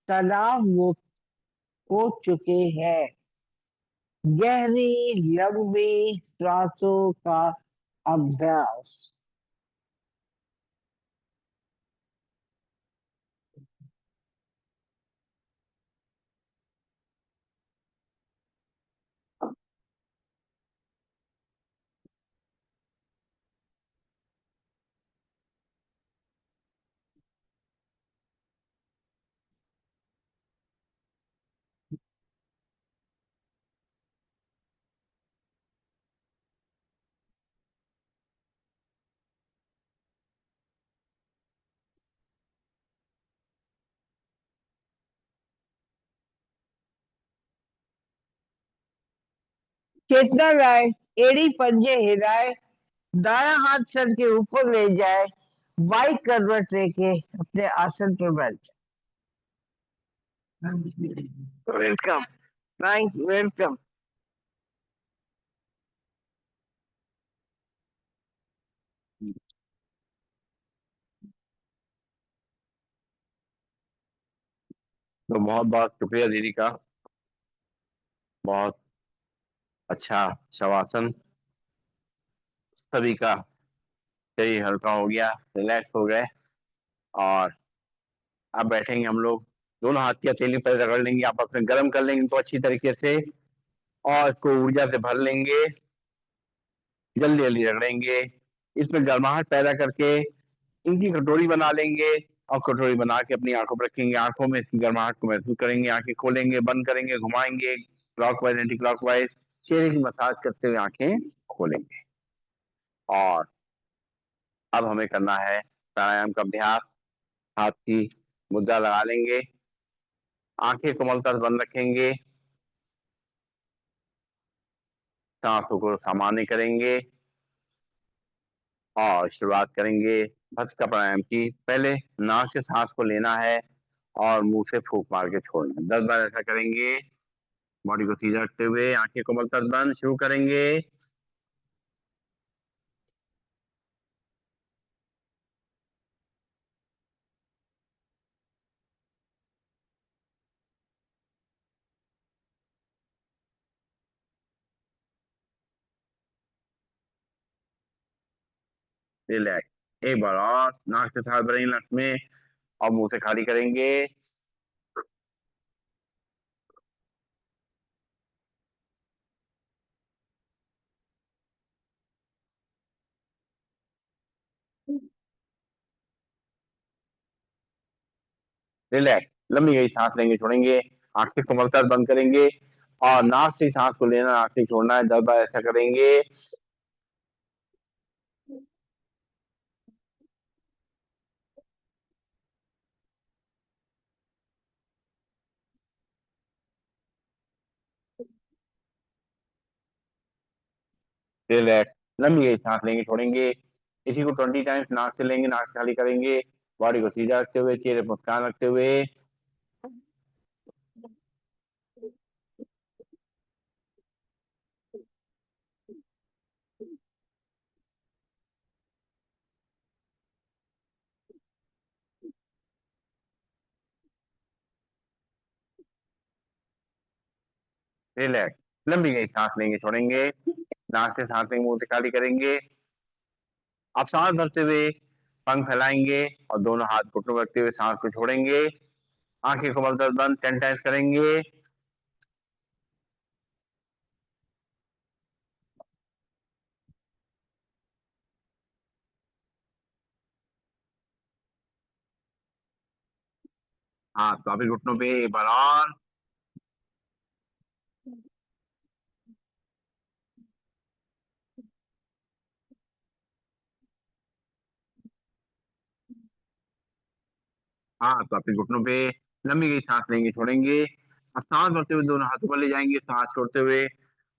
तनाव मुक्त हो चुके हैं। गहरी लंबी सांसों का अभ्यास। चेतना लाए, एड़ी पंजे हिलाए, दाया हाथ सर के ऊपर ले जाए, बाई करवट लेके अपने आसन पर बैठ जाए। वेलकम। Thank welcome. तो बहुत बहुत शुक्रिया दीदी का। बहुत अच्छा शवासन। सभी का शरीर हल्का हो गया, रिलैक्स हो गए। और अब बैठेंगे हम लोग। दोनों हाथ की हथेली पर रगड़ लेंगे, आप अपने गर्म कर लेंगे इनको अच्छी तरीके से, और इसको ऊर्जा से भर लेंगे। जल्दी जल्दी रगड़ेंगे, इसमें गर्माहट पैदा करके इनकी कटोरी बना लेंगे। और कटोरी बना के अपनी आंखों पर रखेंगे, आंखों में इसकी गर्माहट को महसूस करेंगे, आंखें खोलेंगे, बंद करेंगे, घुमाएंगे clock wise anti clock wise, चेहरे की मसाज करते हुए आंखें खोलेंगे। और अब हमें करना है प्राणायाम का अभ्यास। हाथ की मुद्रा लगा लेंगे, आंखें कोमलता से बंद रखेंगे, सांसों को सामान्य करेंगे और शुरुआत करेंगे भस्त्रिका प्राणायाम की। पहले नाक से सांस को लेना है और मुंह से फूंक मार के छोड़ना है। 10 बार ऐसा करेंगे, बॉडी को सीधा रखते हुए, आंखें कोमलता से बंद। शुरू करेंगे। रिलैक्स। एक बार और, नाक से सांस भरेंगे नस में और मुंह से खाली करेंगे। रिलैक्स। लंबी गई सांस लेंगे, छोड़ेंगे, आंखें कोमलता से बंद करेंगे और नाक से सांस को लेना, नाक से छोड़ना है। 10 बार ऐसा करेंगे। रिलैक्स। लंबी गई सांस लेंगे, छोड़ेंगे। इसी को 20 टाइम्स नाक से लेंगे, नाक से खाली करेंगे, बॉडी को सीधा रखते हुए, चेहरे पर मुस्कान रखते हुए। रिलैक्स। लंबी गई सांस लेंगे, छोड़ेंगे। नाक से सांस लेंगे, मुंह से खाली करेंगे। अब सांस भरते हुए पंख फैलाएंगे और दोनों हाथ घुटनों पर रखते हुए सांस को छोड़ेंगे। आंखें को बंद 10 टाइम्स करेंगे। हाथ वापिस घुटनों पे एक बार और। हाथ वापिस घुटनों पे। लंबी गई सांस लेंगे, छोड़ेंगे। अब सांस भरते हुए दोनों हाथों पर ले जाएंगे, सांस छोड़ते हुए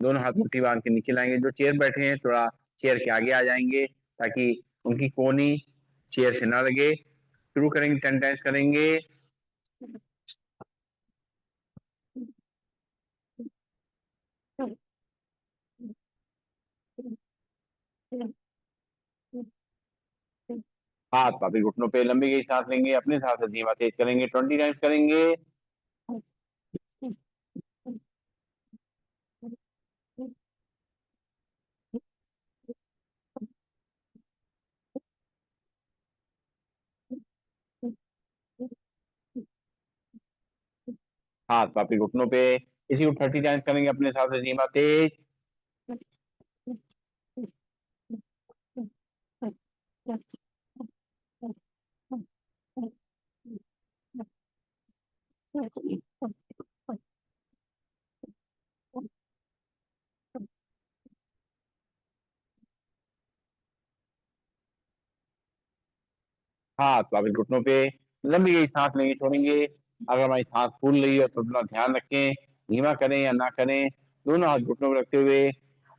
दोनों हाथ मुट्ठी बांध के नीचे लाएंगे। जो चेयर बैठे हैं थोड़ा चेयर के आगे आ जाएंगे ताकि उनकी कोहनी चेयर से ना लगे। शुरू करेंगे, 10 टाइम्स करेंगे। हाथ वापिस घुटनों पे। लंबी गई सांस लेंगे, अपने सांस से धीमा तेज करेंगे, 20 टाइम्स करेंगे। हाथ वापिस घुटनों पे। इसी को 30 टाइम्स करेंगे, अपने सांस से धीमा तेज। हाथ वापिस घुटनों पे। लंबी गई सांस लेंगे, छोड़ेंगे। अगर हमारी सांस फूल रही है तो अपना ध्यान रखें, धीमा करें या ना करें। दोनों हाथ घुटनों में रखते हुए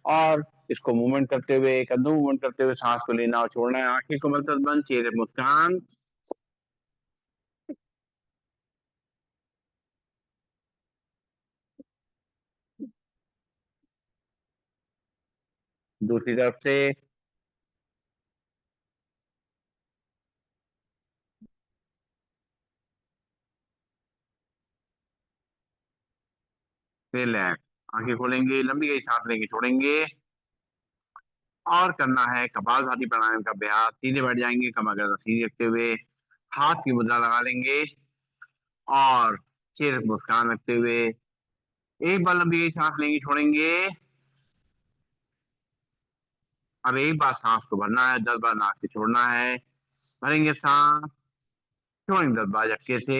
और इसको मूवमेंट करते हुए, कद्दू मूवमेंट करते हुए सांस को लेना और छोड़ना है। आंखें को बंद, चेहरे पर मुस्कान। दूसरी तरफ से। रिलैक्स। आंखें खोलेंगे, लंबी गई सांस लेंगे, छोड़ेंगे। और करना है कपालभाति प्राणायाम का अभ्यास। सीधे बैठ जाएंगे, कमर गर्दन सीधी रखते हुए हाथ की मुद्रा लगा लेंगे और चेहरे पर मुस्कान रखते हुए एक बार लंबी गई सांस लेंगे, छोड़ेंगे। अब एक बार सांस को भरना है, 10 बार नाक से छोड़ना है। भरेंगे सांस, छोड़ेंगे 10 बार झटके से।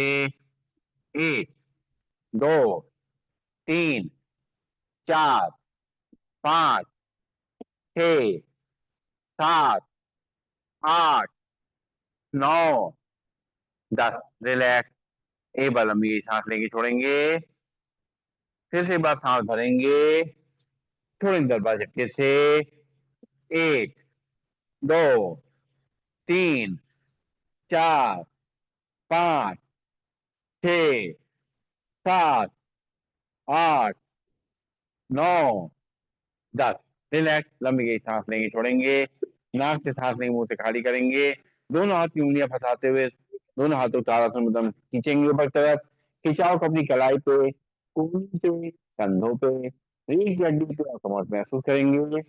1, 2, 3, 4, 5, 6, 7, 8, 9, 10। रिलैक्स। एक बार लंबी गई सांस लेंगे, छोड़ेंगे। फिर से एक बार सांस भरेंगे, छोड़ेंगे 10 बार झटके से। 1, 2, 3, 4, 5, 6, 7, 8, 9, 10। रिलैक्स। लंबी गई सांस लेंगे, छोड़ेंगे। नाक से सांस लेंगे, मुंह से खाली करेंगे। दोनों हाथ की उंगलियां फंसाते हुए दोनों हाथों ताड़ासन एकदम खींचेंगे ऊपर तरफ। खिंचाव को अपनी कलाई पे, कोहनी पे, कंधों पे, रीढ़ की हड्डी पे और कमर पे महसूस करेंगे।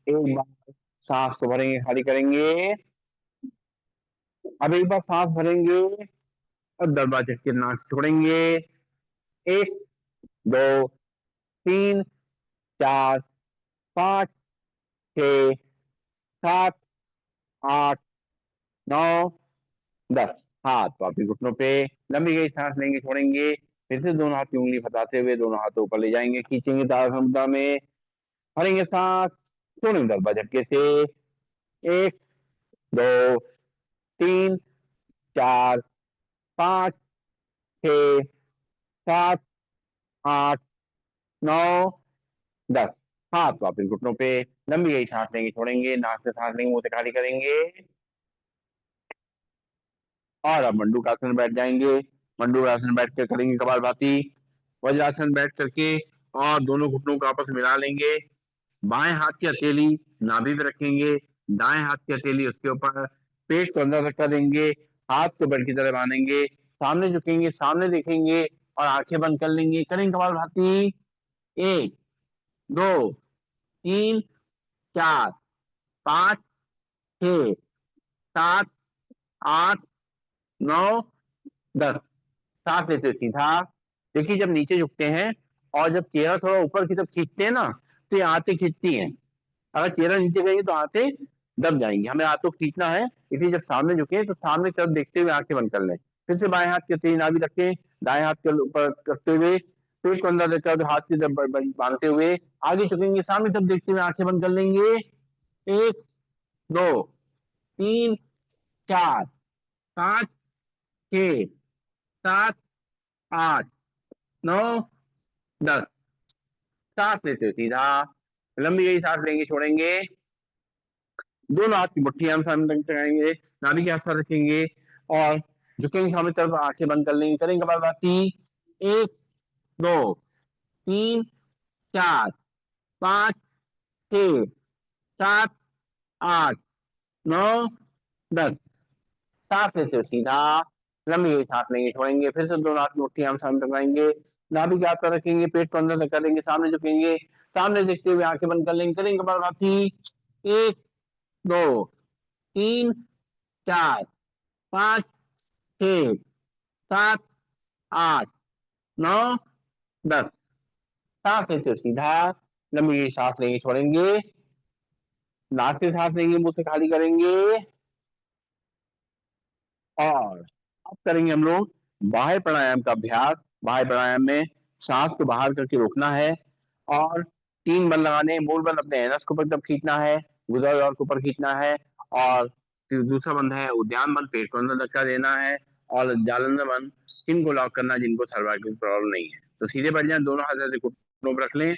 एक बार सांस को भरेंगे, खाली करेंगे। अब एक बार सांस भरेंगे और 10 बार झटके नाक से छोड़ेंगे। 1, 2, 3, 4, 5, 6, 7, 8, 9, 10। हाथ वापिस घुटनों पे। लंबी गई सांस लेंगे, छोड़ेंगे। फिर से दोनों हाथ की उंगली फंसाते हुए दोनों हाथों ऊपर ले जाएंगे, खींचेंगे ताड़ासन मुद्रा में। भरेंगे सांस, छोड़ेंगे 10 बार झटके से। 1, 2, 3, 4, 5, 6, 7, 8, 9, 10। हाथ वापिस घुटनों पे। लंबी गई सांस लेंगे, छोड़ेंगे। नाक से सांस लेंगे, मुंह से खाली करेंगे। और अब मंडूकासन में बैठ जाएंगे। मंडूकासन बैठ कर करेंगे कपालभाति। वज्रासन बैठ करके और दोनों घुटनों को आपस में मिला लेंगे। बाएं हाथ की हथेली नाभि पे रखेंगे, दाएं हाथ की हथेली उसके ऊपर। पेट को अंदर धक्का देंगे, हाथ को बेल्ट की तरह बांधेंगे, सामने झुकेंगे, सामने देखेंगे और आंखें बंद कर लेंगे। करेंगे कपालभाति। 1, 2, 3, 4, 5, 6, 7, 8, 9, 10। सांस लेते हुए सीधा। देखिए जब नीचे झुकते हैं और जब चेहरा थोड़ा ऊपर की तरफ खींचते हैं ना, तो ये आंतें खींचती हैं। अगर चेहरा नीचे गई तो आंतें दब जाएंगी। हमें आंतों को खींचना है, इसलिए जब सामने झुके तो सामने की तरफ देखते हुए आंखें बंद कर लें। फिर से बाएं हाथ के तीन नाभि रखें, दाएं हाथ के ऊपर करते हुए पेट को अंदर लेकर हाथ की तरफ बांधते हुए आगे झुकेंगे, सामने तरफ देखते हुए आंखें बंद कर लेंगे। 1, 2, 3, 4, 5, 6, 7, 8, 9, 10। सांस लेते हुए सीधा लंबी गई सांस लेंगे, छोड़ेंगे। दोनों हाथ की मुट्ठी हम सामने तक लगाएंगे, नाभि के आसपास रखेंगे और झुकेंगे सामने तरफ, आंखें बंद कर लेंगे। करेंगे कपालभाति। 1, 2, 3, 4, 5, 6, 7, 8, 9, 10। सांस लेते हुए सीधा लंबी हुई सांस लेंगे, छोड़ेंगे। फिर से दोनों हाथ की मुट्ठी हम सामने लगाएंगे, नाभि के आसपास रखेंगे, पेट को अंदर तक करेंगे, सामने झुकेंगे, सामने देखते हुए आंखें बंद कर लेंगे। करेंगे कपालभाति। 1, 2, 3, 4, 5, 6, 7, 8, 9, 10। सांस लेते हुए सीधा लंबी हुई सांस लेंगे, छोड़ेंगे। नाक से सांस लेंगे, मुंह से खाली करेंगे। और अब करेंगे हम लोग बाह्य प्राणायाम का अभ्यास। बाह्य प्राणायाम में सांस को बाहर करके रोकना है और 3 बल लगाने। मूल बल अपने एनस के ऊपर तब खींचना है, गुदद्वार के ऊपर खींचना है। और फिर दूसरा बंद है उद्यान बल, पेट को अंदर धक्का देना है। और जालंधर बंद, स्किन को लॉक करना जिनको सर्वाइकल प्रॉब्लम नहीं है। तो सीधे बैठ जाए, दोनों हाथ ऐसे घुटनों पर रख लें,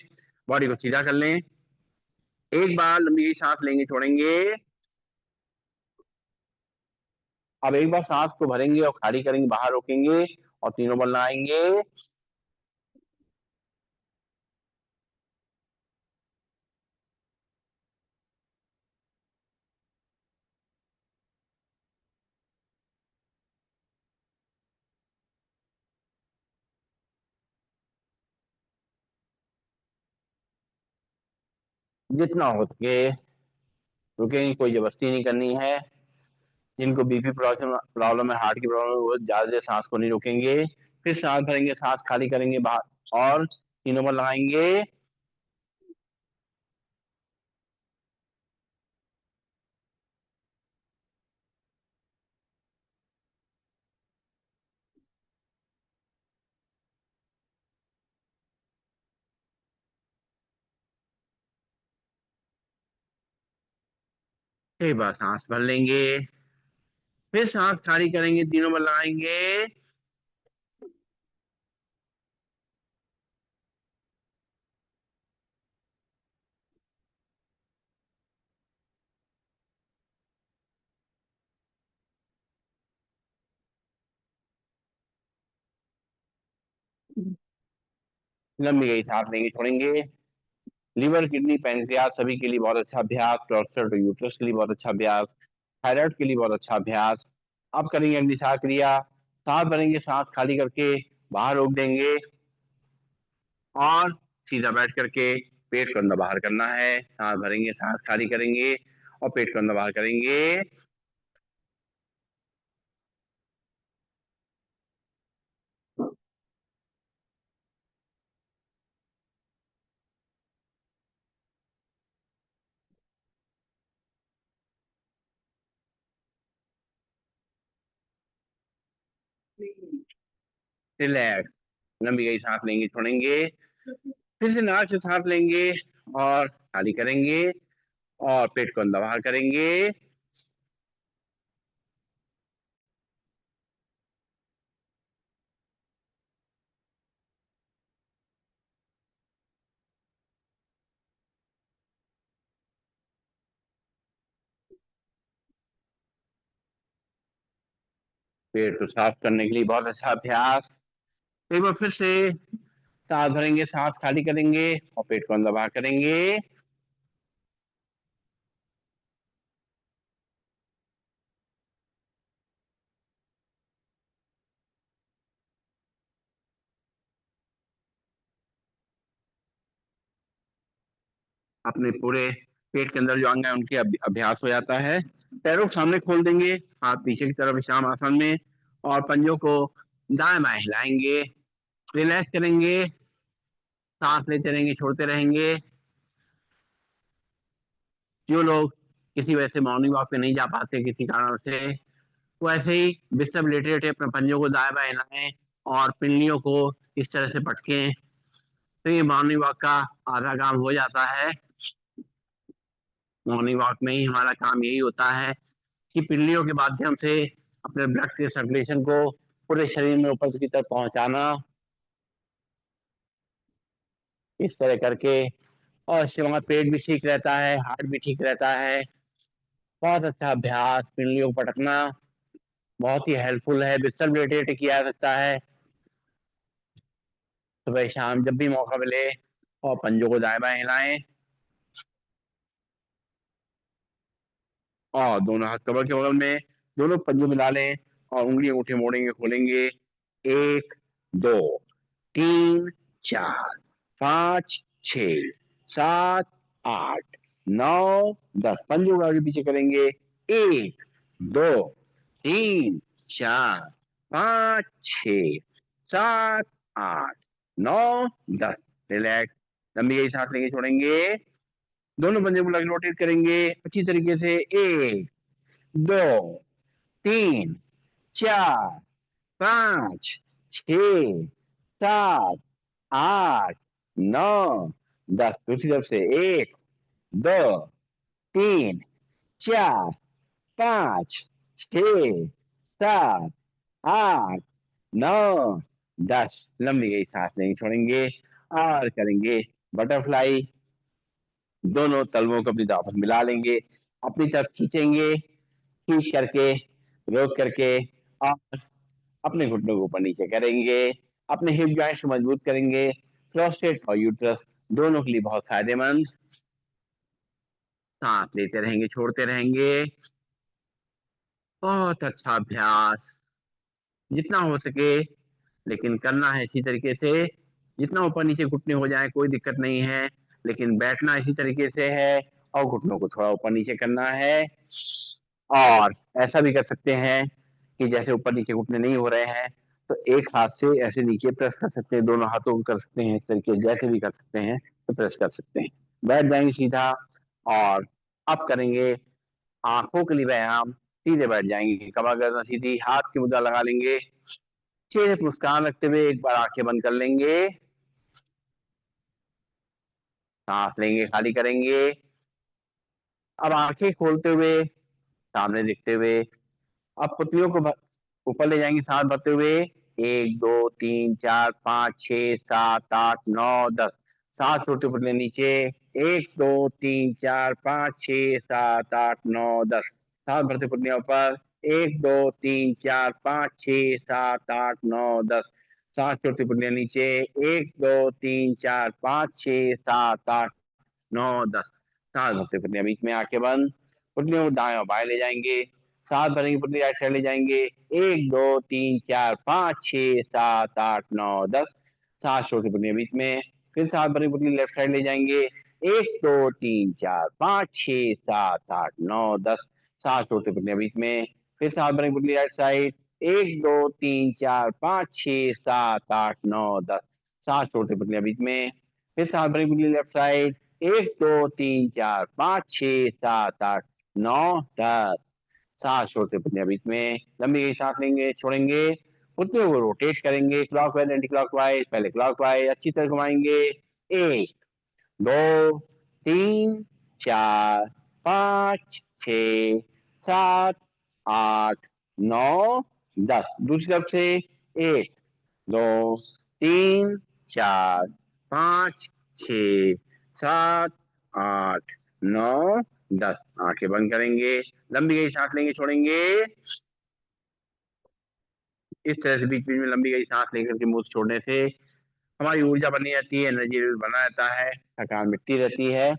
बॉडी को सीधा कर लें। एक बार लंबी सांस लेंगे, छोड़ेंगे। अब एक बार सांस को भरेंगे और खाली करेंगे, बाहर रोकेंगे और तीनों बल लगाएंगे। जितना हो सके रुकेंगे, कोई जबरदस्ती नहीं करनी है। जिनको बीपी प्रॉब्लम है, हार्ट की प्रॉब्लम है, वो ज्यादा देर सांस को नहीं रोकेंगे। फिर सांस भरेंगे, सांस खाली करेंगे, बाहर और तीनों बार लगाएंगे। एक बार सांस भर लेंगे, फिर सांस खाली करेंगे, तीनों बार लगाएंगे। लंबी गई सांस लेंगे, छोड़ेंगे। लीवर, किडनी, पैंक्रियाज सभी के लिए बहुत अच्छा अभ्यास। प्रोस्टेट और यूट्रस के लिए बहुत अच्छा अभ्यास। थायराइड के लिए बहुत अच्छा अभ्यास। अब करेंगे अगली सांस क्रिया। सांस भरेंगे, सांस खाली करके बाहर रोक देंगे और सीधा बैठ करके पेट को अंदर बाहर करना है। सांस भरेंगे, सांस खाली करेंगे और पेट को अंदर बाहर करेंगे। रिलैक्स। लंबी गई सांस लेंगे, छोड़ेंगे। फिर से नाक से सांस लेंगे और खाली करेंगे और पेट को अंदर बाहर करेंगे। पेट को साफ करने के लिए बहुत अच्छा अभ्यास। एक बार फिर से सांस भरेंगे, सांस खाली करेंगे और पेट को अंदर बाहर करेंगे। अपने पूरे पेट के अंदर जो अंग है उनके अभ्यास हो जाता है। पैरों को सामने खोल देंगे, हाथ पीछे की तरफ विश्राम आसन में, और पंजों को दाएं बाएं हिलाएंगे, रिलैक्स करेंगे, सांस लेते रहेंगे, छोड़ते रहेंगे। जो लोग किसी वजह से मॉर्निंग वॉक पे नहीं जा पाते किसी कारण से, वो ऐसे ही बिस्तर में लेटे लेटे अपने पंजों को दाएं बाएं हिलाएं और पिंडलियों को इस तरह से पटकें, तो ये मॉर्निंग वॉक का आधा काम हो जाता है। मॉर्निंग वॉक में ही हमारा काम यही होता है कि पिंडलियों के माध्यम से अपने ब्लड के सर्कुलेशन को पूरे शरीर में ऊपर की तरफ पहुंचाना, इस तरह करके। और इससे हमारा पेट भी ठीक रहता है, हार्ट भी ठीक रहता है। बहुत अच्छा अभ्यास पिंडलियों को पटकना, बहुत ही हेल्पफुल है। बिस्तर में लेटे लेटे किया जा सकता है, सुबह शाम जब भी मौका मिले। और पंजों को दाएं बाएं हिलाएं और दोनों हाथ कमर के बगल में, दोनों पंजे मिला लें और उंगली अंगूठे मोड़ेंगे, खोलेंगे। 1 2 3 4 5 6 7 8 9 10, पंजों को आगे पीछे करेंगे। 1 2 3 4 5 6 7 8 9 10, रिलैक्स। लंबी गहरी सांस लेंगे, छोड़ेंगे। दोनों पंजे को रोटेट करेंगे अच्छी तरीके से। 1 2 3 4 5 6 7 8 9 10, दूसरी तरफ से। 1 2 3 4 5 6 7 8 9 10, लंबी गई सांस लेंगे, छोड़ेंगे और करेंगे बटरफ्लाई। दोनों तलवों को अपनी आपस में मिला लेंगे, अपनी तरफ खींचेंगे, खींच करके, रोक करके, और अपने घुटनों को ऊपर नीचे करेंगे, अपने हिप जॉइंट्स को मजबूत करेंगे। प्रोस्टेट और यूट्रस दोनों के लिए बहुत फायदेमंद। सांस लेते रहेंगे, छोड़ते रहेंगे। बहुत अच्छा अभ्यास, जितना हो सके लेकिन करना है इसी तरीके से। जितना ऊपर नीचे घुटने हो जाए कोई दिक्कत नहीं है, लेकिन बैठना इसी तरीके से है और घुटनों को थोड़ा ऊपर नीचे करना है। और ऐसा भी कर सकते हैं कि जैसे ऊपर नीचे घुटने नहीं हो रहे हैं तो एक हाथ से ऐसे नीचे प्रेस कर सकते हैं, दोनों हाथों को कर सकते हैं, इस तरीके जैसे भी कर सकते हैं तो प्रेस कर सकते हैं। बैठ जाएंगे सीधा, और अब करेंगे आंखों के लिए व्यायाम। सीधे बैठ जाएंगे, कमर गर्दन सीधी, हाथ की मुद्रा लगा लेंगे, चेहरे पर मुस्कान रखते हुए एक बार आंखें बंद कर लेंगे, सांस लेंगे, खाली करेंगे। अब आंखें खोलते हुए सामने देखते हुए, अब पुतलियों को ऊपर ले जाएंगे सांस भरते हुए। 1 2 3 4 5 6 7 8 9 10, सांस छोड़ते पुतले नीचे। 1 2 3 4 5 6 7 8 9 10, सांस भरते पुतलियां ऊपर। 1 2 3 4 5 6 7 8 9 10, सांस छोड़ते पुतलियां नीचे। 1 2 3 4 5 6 7 8 9 10, सांस भरते पुतलियां बीच में, आंखें बंद। पुतलियों को दाएं और बाएं ले जाएंगे, सांस भरेंगे, पुतली राइट साइड ले जाएंगे। 1 2 3 4 5 6 7 8 9 10, सांस छोड़ते पुतलियां बीच में। फिर सांस भरेंगे, पुतली लेफ्ट साइड ले जाएंगे। 1 2 3 4 5 6 7 8 9 10, सांस छोड़ते पुतलियां बीच में। फिर सांस भरेंगे, पुतली राइट साइड। 1 2 3 4 5 6 7 8 9 10, सांस छोड़ते पुतलियां बीच में। फिर सांस भरेंगे, पुतली लेफ्ट साइड। 1 2 3 4 5 6 7 8 9 10, सांस छोड़ते पुतलियां बीच में। लंबी गई सांस लेंगे, छोड़ेंगे, पुतलियों को रोटेट करेंगे क्लॉकवाइज एंटी क्लॉकवाइज, पहले क्लॉकवाइज अच्छी तरह घुमाएंगे। 1 2 3 4 5 6 7 8 9 10, दूसरी तरफ से। 1 2 3 4 5 6 7 8 9 10, आंखें बंद करेंगे, लंबी गई सांस लेंगे, छोड़ेंगे। इस तरह से बीच बीच में लंबी गई सांस लेकर के मुंह से छोड़ने से हमारी ऊर्जा बनी रहती है, एनर्जी लेवल बना रहता है, थकान मिटती रहती है।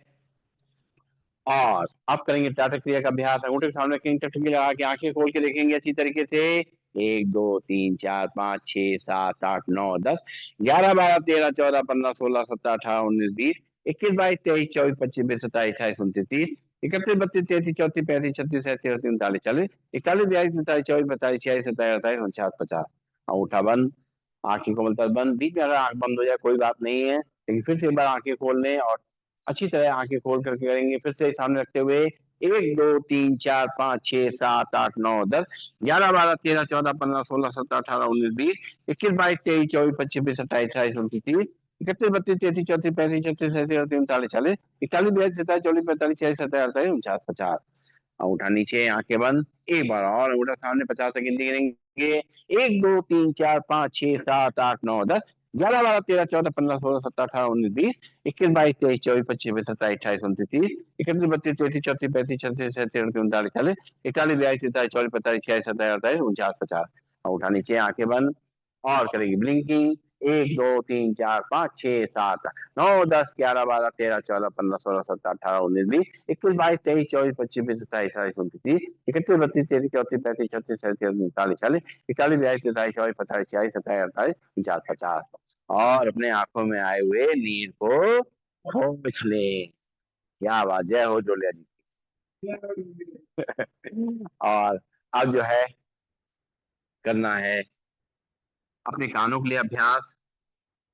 और अब करेंगे त्राटक क्रिया का अभ्यास। अंगूठे के सामने रखेंगे, टकटकी लगा के आंखें खोल के देखेंगे अच्छी तरीके से। 1 2 3 4 5 6 7 8 9 10, 11 12 13 14 15 16 17 18 19 20, 21 22 23 24 25 26 27 28 29 30 31 32 33 34 35 36 37 38 39 40 41 42 43 44 45 46 27 28 29 50। अंगूठा बंद, आंखें को मतलब बंद। बीच में अगर आंख बंद हो जाए कोई बात नहीं है, लेकिन फिर से एक बार आंखें खोल लें और अच्छी तरह आंखें खोल करके करेंगे। फिर से सामने रखते हुए 1 2 3 4 5 6 7 8 9 10 11 12 13 14 15 16 17 18 19 20 21 22 23 24 25 26 27 28 29 30 31 32 33 34 35 36 37 38 39 40 41 42 43 44 45 46 27 28 29 50। अंगूठा नीचे, आंखें बंद। एक बार और अंगूठा सामने, 50 सेकंड गिनेंगे। 1 2 3 4 5 6 7 8 9 10 11 12 13 14 15 16 17 18 19 20 21 22 23 24 25 26 27 28 29 30 31 32 33 34 35 36 37 38 39 40 41 42 43 44 45 46 27 28 29 50। अंगूठा नीचे, आंखें बंद और करेंगे ब्लिंकिंग। 1 2 3 4 5 6 7 9 10 11 12 13 14 15 16 17 18 19 20 21 22 23 24 25 26 27 28 29 30 31 32 33 34 35 36 37 39 40 41 42 43 44 45 46 27 28 49 50। और अपने आंखों में आए हुए नीर को पोंछ ले। क्या बात, जय हो जोलिया जी की। और अब जो है करना है अपने कानों के लिए अभ्यास।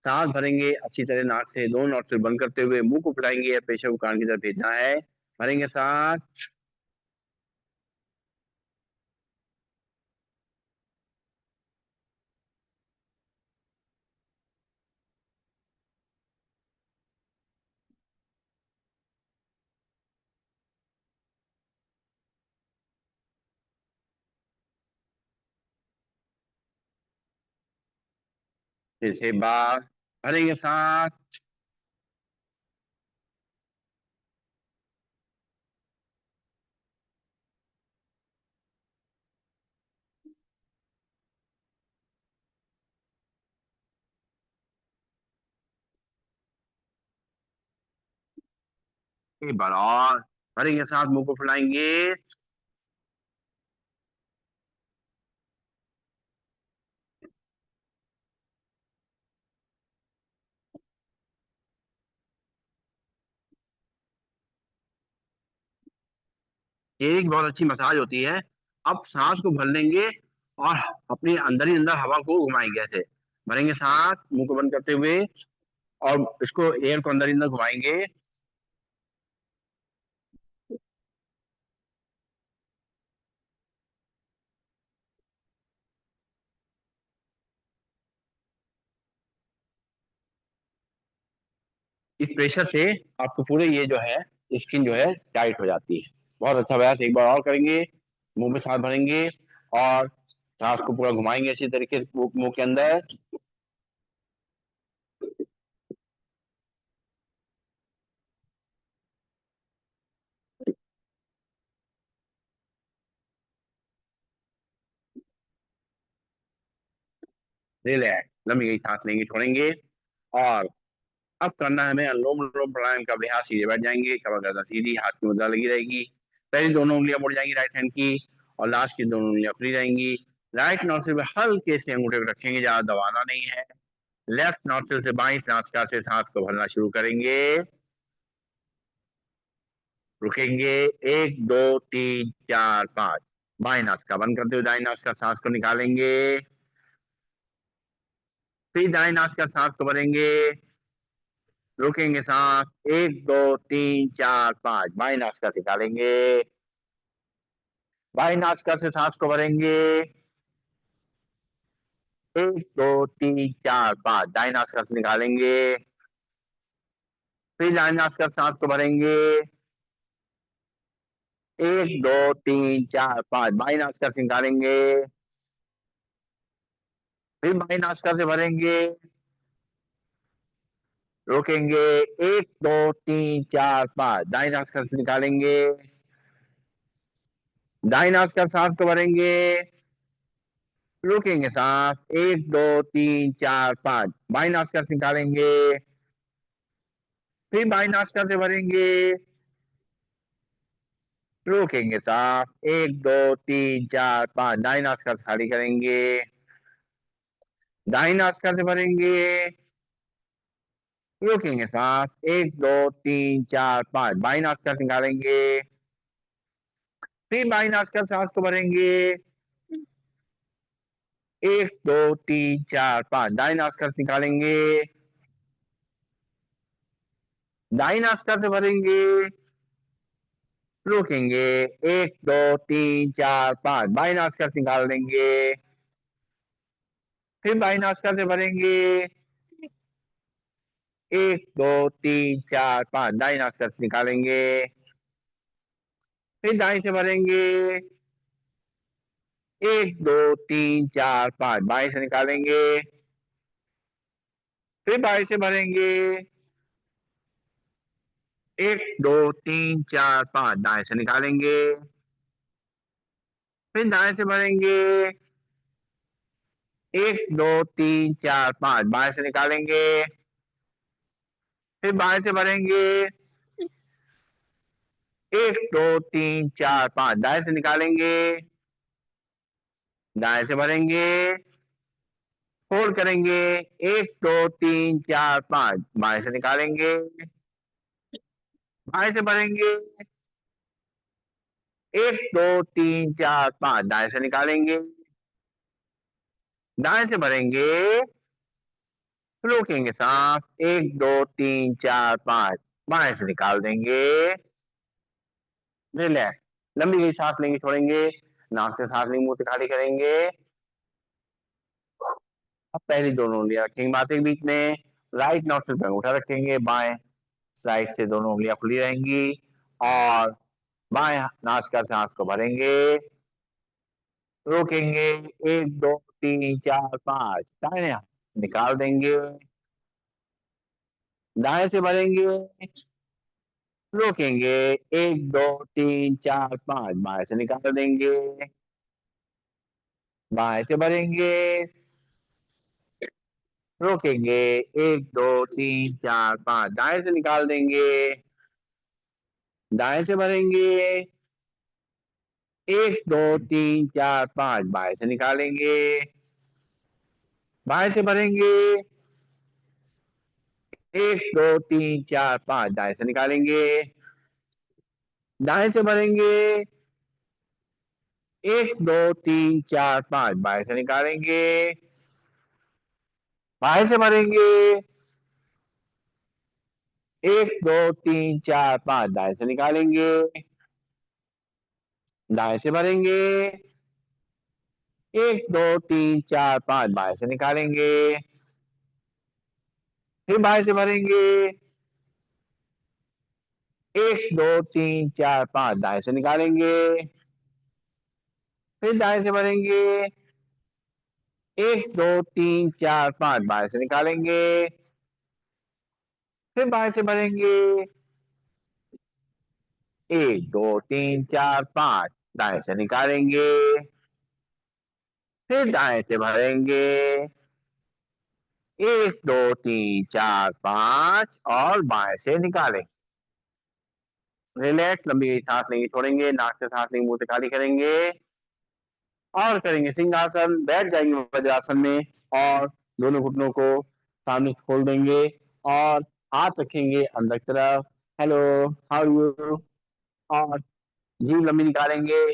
सांस भरेंगे अच्छी तरह नाक से, दोनों नोस्ट्रिल बंद करते हुए मुंह को फुलाएंगे या पेशा को कान की तरफ भेजना है। भरेंगे सांस, फिर से बार भरेंगे सांस, एक बार और भरेंगे सांस, मुंह को फुलाएंगे। ये एक बहुत अच्छी मसाज होती है। अब सांस को भर लेंगे और अपने अंदर ही अंदर हवा को घुमाएंगे ऐसे। भरेंगे सांस मुंह को बंद करते हुए और इसको एयर को अंदर ही अंदर घुमाएंगे। इस प्रेशर से आपको पूरे ये जो है स्किन जो है टाइट हो जाती है। बहुत अच्छा अभ्यास, एक बार और करेंगे। मुंह में सांस भरेंगे और सांस को पूरा घुमाएंगे अच्छी तरीके से मुंह के अंदर। रिलैक्स, लंबी गई सांस लेंगे, छोड़ेंगे। और अब करना है हमें अनुलोम विलोम प्राणायाम का अभ्यास। सीधे बैठ जाएंगे, कमर गर्दन सीधी, हाथ की मुद्रा लगी रहेगी। पहली दोनों उंगलियां मुड़ जाएंगी राइट हैंड की और लास्ट की दोनों उंगलियां फ्री रहेंगी। राइट नॉस्ट्रिल में हल्के से अंगूठे को रखेंगे, ज्यादा दबाना नहीं है। लेफ्ट नॉस्ट्रिल से बाई नासिका से सांस को भरना शुरू करेंगे। रुकेंगे, 1 2 3 4 5। बाई नासिका बंद करते हुए दाई नासिका सांस को निकालेंगे। फिर दाई नासिका सांस को भरेंगे। रोकेंगे सांस, 1 2 3 4 5। बाई नासिका से निकालेंगे। बाई नासिका से सांस को भरेंगे। 1 2 3 4 5। दाई नासिका से निकालेंगे। फिर दाई नासिका से सांस को भरेंगे। 1 2 3 4 5। बाई नासिका से निकालेंगे। फिर बाई नासिका से भरेंगे। रोकेंगे, 1 2 3 4 5। दाई नासिका से निकालेंगे। दाई नासिका से सांस को भरेंगे। रोकेंगे सांस, 1 2 3 4 5। बाई नासिका से निकालेंगे। फिर बाई नासिका से भरेंगे। रोकेंगे सांस, 1 2 3 4 5। दाई नासिका से खाली करेंगे। दाई नासिका से भरेंगे। रोकेंगे सांस, 1 2 3 4 5, बाई नाक कर निकालेंगे, फिर बाई नाक कर सांस को भरेंगे, 1 2 3 4 5, दाई नाक कर निकालेंगे, दाई नाक से भरेंगे, रोकेंगे, 1 2 3 4 5, बाई नाक कर निकाल देंगे, फिर बाई नाक से भरेंगे, 1 2 3 4 5, दाई नाक से निकालेंगे, फिर दाई से भरेंगे, 1 2 3 4 5, बाई से निकालेंगे, फिर बाई से भरेंगे, 1 2 3 4 5, दाएं से निकालेंगे, फिर दाएं से भरेंगे, 1 2 3 4 5, बाएं से निकालेंगे, फिर बाएं से भरेंगे, 1 2 3 4 5, दाएं से निकालेंगे, दाएं से भरेंगे, फोल्ड करेंगे, 1 2 3 4 5, बाएं से निकालेंगे, बाएं से भरेंगे, 1 2 3 4 5, दाएं से निकालेंगे, दाएं से भरेंगे, रोकेंगे सांस, 1 2 3 4 5, बाएं से निकाल देंगे, रिलैक्स, लंबी गई सांस लेंगे, छोड़ेंगे, नाक से सांस लेंगे, मुंह से खाली करेंगे। अब पहली दोनों उंगलियां रखेंगे माथे के बीच में, राइट नॉस्ट्रिल पे अंगूठा रखेंगे, बाएं साइड से दोनों उंगलियां खुली रहेंगी, और बाएं नाक का सांस को भरेंगे, रोकेंगे, 1 2 3 4 5, दाएं निकाल देंगे, दाएं से भरेंगे, रोकेंगे, 1 2 3 4 5, बाएं से निकाल देंगे, बाएं से भरेंगे, रोकेंगे, 1 2 3 4 5, दाएं से निकाल देंगे, दाएं से भरेंगे, 1 2 3 4 5, बाएं से निकालेंगे, बाएं से भरेंगे, 1 2 3 4 5, दाएं से निकालेंगे, दाएं से भरेंगे, 1 2 3 4 5, बाएं से निकालेंगे, बाएं से भरेंगे, 1 2 3 4 5, दाएं से निकालेंगे, दाएं से भरेंगे, 1 2 3 4 5, बाएं से निकालेंगे, फिर बाएं से भरेंगे, 1 2 3 4 5, दाएं से निकालेंगे, फिर दाएं से भरेंगे, 1 2 3 4 5, बाएं से निकालेंगे, फिर बाएं से भरेंगे, 1 2 3 4 5, दाएं से निकालेंगे, फिर दाएं से भरेंगे, 1 2 3 4 5, और बाएं से निकालेंगे। रिलैक्स, लंबी सांस लेंगे, छोड़ेंगे, नाक से सांस लेंगे, मुंह से खाली करेंगे, और करेंगे सिंहासन, बैठ जाएंगे वज्रासन में, और दोनों घुटनों को सामने से खोल देंगे, और हाथ रखेंगे अंदर की तरफ, हेलो, हाउ यू, और जीभ लंबी निकालेंगे,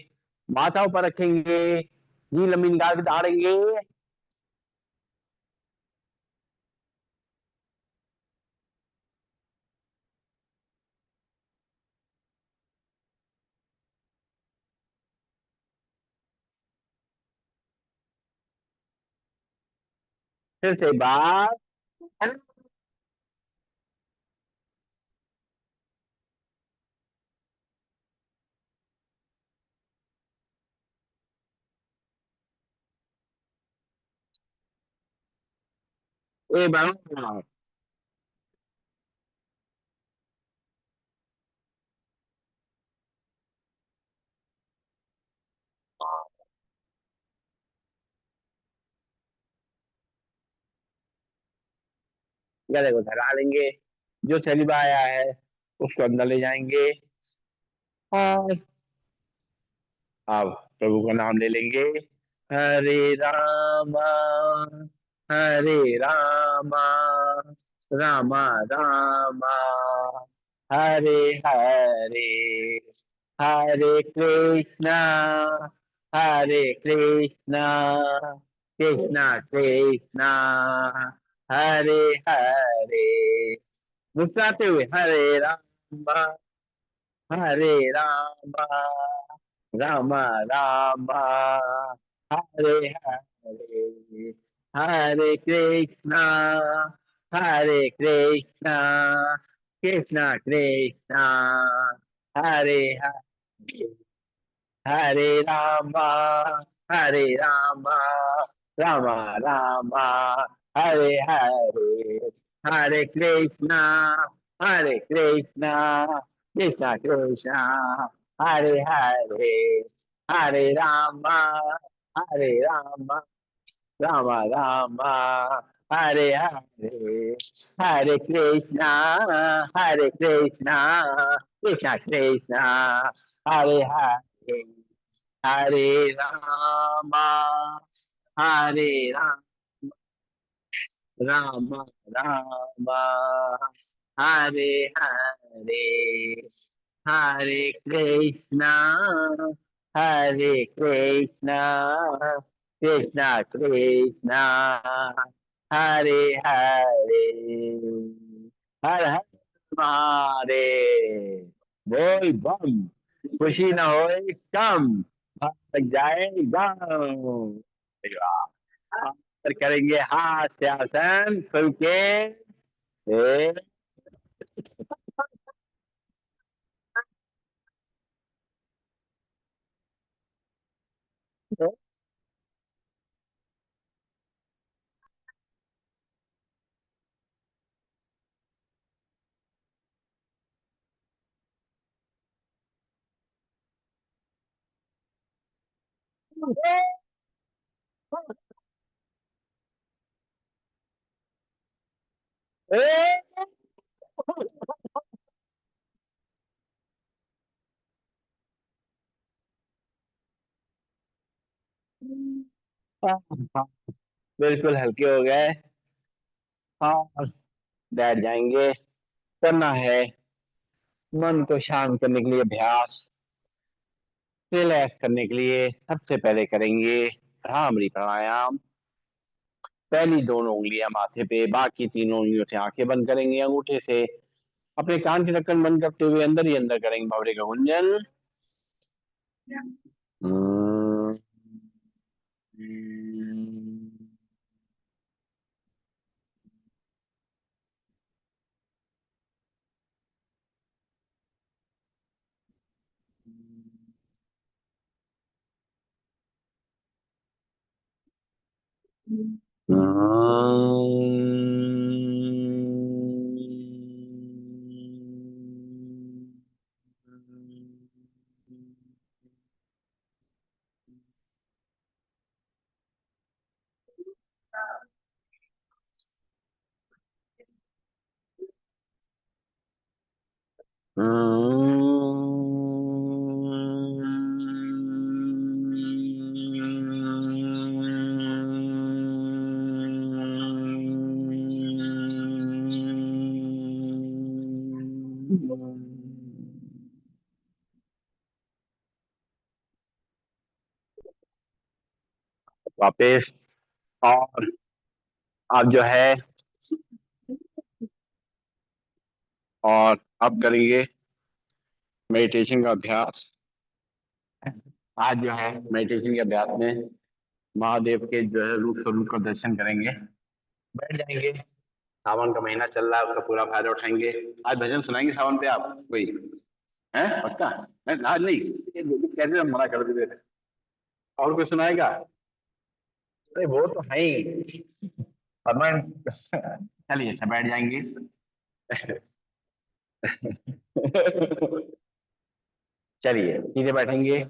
माथा ऊपर रखेंगे, जीभ लंबी निकाल के दाड़ेंगे, फिर से बात, ए बार गले को धरा लेंगे, जो चलीबा आया है उसको अंदर ले जाएंगे, और अब प्रभु का नाम ले लेंगे, हरे रामा, हरे रामा, राम राम हरे हरे हरे कृष्णा कृष्णा कृष्णा हरे हरे। मुस्कुराते हुए हरे राम राम राम हरे हरे हरे कृष्णा कृष्णा कृष्णा हरे हरे हरे राम राम राम हरे हरे हरे कृष्णा कृष्णा कृष्णा हरे हरे हरे राम राम राम हरे हरे हरे कृष्णा कृष्णा कृष्णा हरे हरे हरे राम हरे राम राम हरे हरे हरे कृष्णा कृष्णा कृष्णा हरे हरे हर हर महादेव। बोल बम खुशी न होए कम भाग जाएगा। और करेंगे हास्यासन खुल के। ए, ए, बिल्कुल हल्के हो गए और बैठ जाएंगे। करना है मन को शांत करने के लिए अभ्यास। रिलैक्स करने के लिए सबसे पहले करेंगे भ्रामरी प्राणायाम। पहली दोनों उंगलियां माथे पे, बाकी तीनों उंगलियों से आंखें बंद करेंगे। अंगूठे से अपने कान की ढक्कन बंद करते हुए अंदर ही अंदर करेंगे भंवरे का गुंजन। हम्म, वापिस। और अब जो है और अब करेंगे मेडिटेशन का अभ्यास। आज जो है मेडिटेशन के अभ्यास में महादेव के जो है रूप स्वरूप का दर्शन करेंगे। बैठ जाएंगे। सावन का महीना चल रहा है, उसका पूरा फायदा उठाएंगे। आज भजन सुनाएंगे सावन पे आप कोई है पक्का? आज नहीं, ये कैसे हम मना कर देते थे। और कोई सुनाएगा? अरे वो तो है ही परमानेंट। चलिए अच्छा बैठ जाएंगे। चलिए सीधे बैठेंगे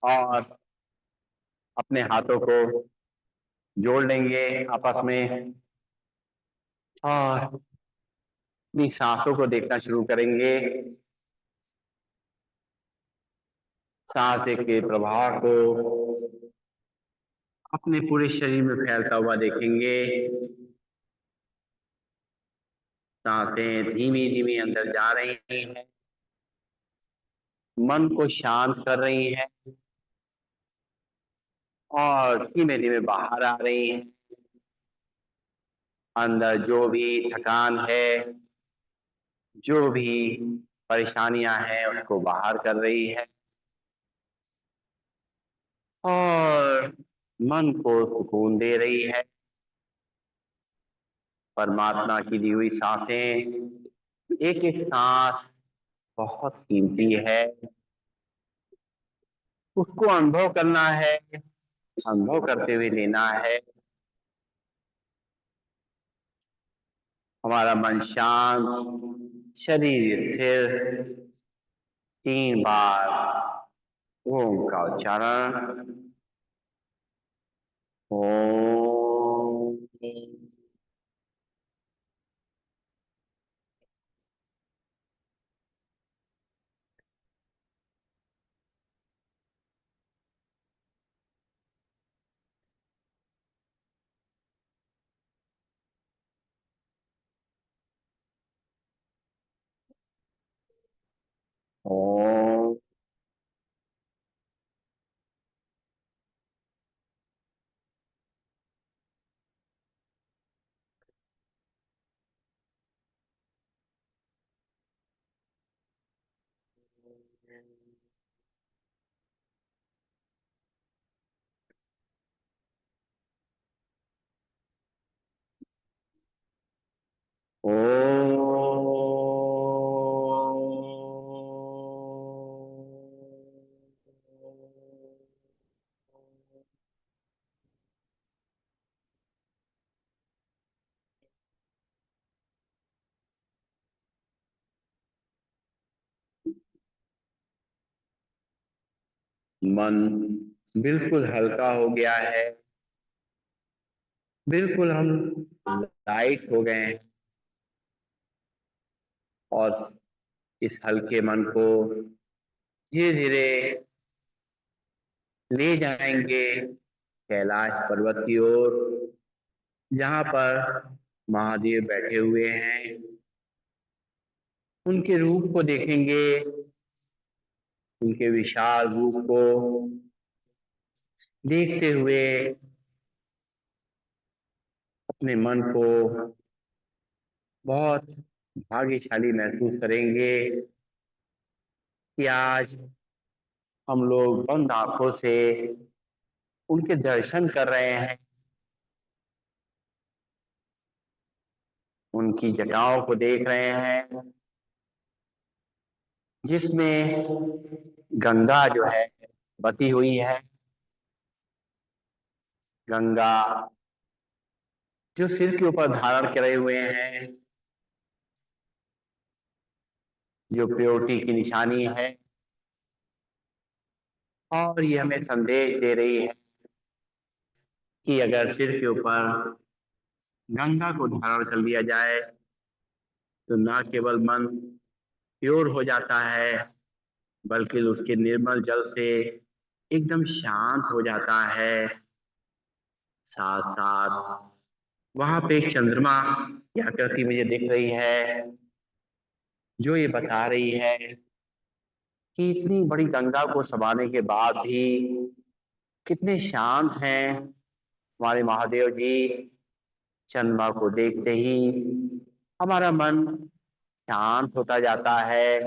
और अपने हाथों को जोड़ लेंगे आपस में और अपनी सांसों को देखना शुरू करेंगे। सांस के प्रभाव को अपने पूरे शरीर में फैलता हुआ देखेंगे। सांसें धीमी धीमी अंदर जा रही हैं, मन को शांत कर रही हैं और धीमे धीमे बाहर आ रही हैं। अंदर जो भी थकान है, जो भी परेशानियां हैं, उसको बाहर कर रही है और मन को सुकून दे रही है। परमात्मा की दी हुई सांसें, एक एक सांस बहुत कीमती है, उसको अनुभव करना है, अनुभव करते हुए लेना है। हमारा मन शांत, शरीर स्थिर, 3 बार ओम का उच्चारण। ओम। ओम। मन बिल्कुल हल्का हो गया है, बिल्कुल हम लाइट हो गए हैं और इस हल्के मन को धीरे धीरे ले जाएंगे कैलाश पर्वत की ओर, जहाँ पर महादेव बैठे हुए हैं। उनके रूप को देखेंगे, उनके विशाल रूप को देखते हुए अपने मन को बहुत भाग्यशाली महसूस करेंगे कि आज हम लोग बंद आंखों से उनके दर्शन कर रहे हैं, उनकी जटाओं को देख रहे हैं, जिसमें गंगा जो है बसी हुई है। गंगा जो सिर के ऊपर धारण करे हुए हैं, जो प्योरिटी की निशानी है, और ये हमें संदेश दे रही है कि अगर सिर के ऊपर गंगा को धारण कर लिया जाए तो न केवल मन प्योर हो जाता है, बल्कि उसके निर्मल जल से एकदम शांत हो जाता है। साथ साथ वहां पे एक चंद्रमा की आकृति मुझे दिख रही है, जो ये बता रही है कि इतनी बड़ी गंगा को समाने के बाद भी कितने शांत हैं हमारे महादेव जी। चंद्रमा को देखते ही हमारा मन शांत होता जाता है,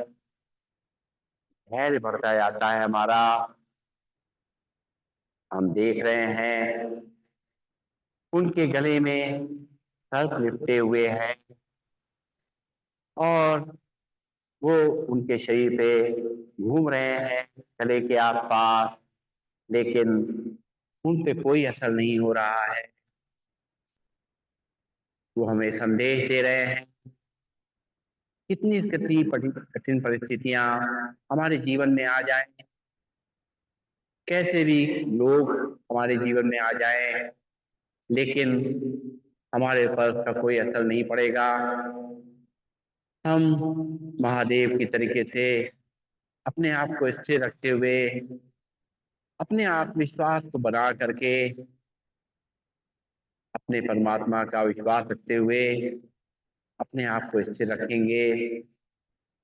धैर्य बढ़ता जाता है हमारा। हम देख रहे हैं उनके गले में सर्प लिपटे हुए हैं और वो उनके शरीर पे घूम रहे हैं गले के आसपास, लेकिन उन पे कोई असर नहीं हो रहा है। वो हमें संदेश दे रहे हैं कितनी कठिन परिस्थितियां हमारे जीवन में आ जाए, कैसे भी लोग हमारे जीवन में आ जाए, लेकिन हमारे ऊपर उसका कोई असर नहीं पड़ेगा। हम महादेव की तरीके से अपने आप को स्थिर रखते हुए, अपने आत्मविश्वास को बना करके, अपने परमात्मा का विश्वास रखते हुए अपने आप को स्थिर रखेंगे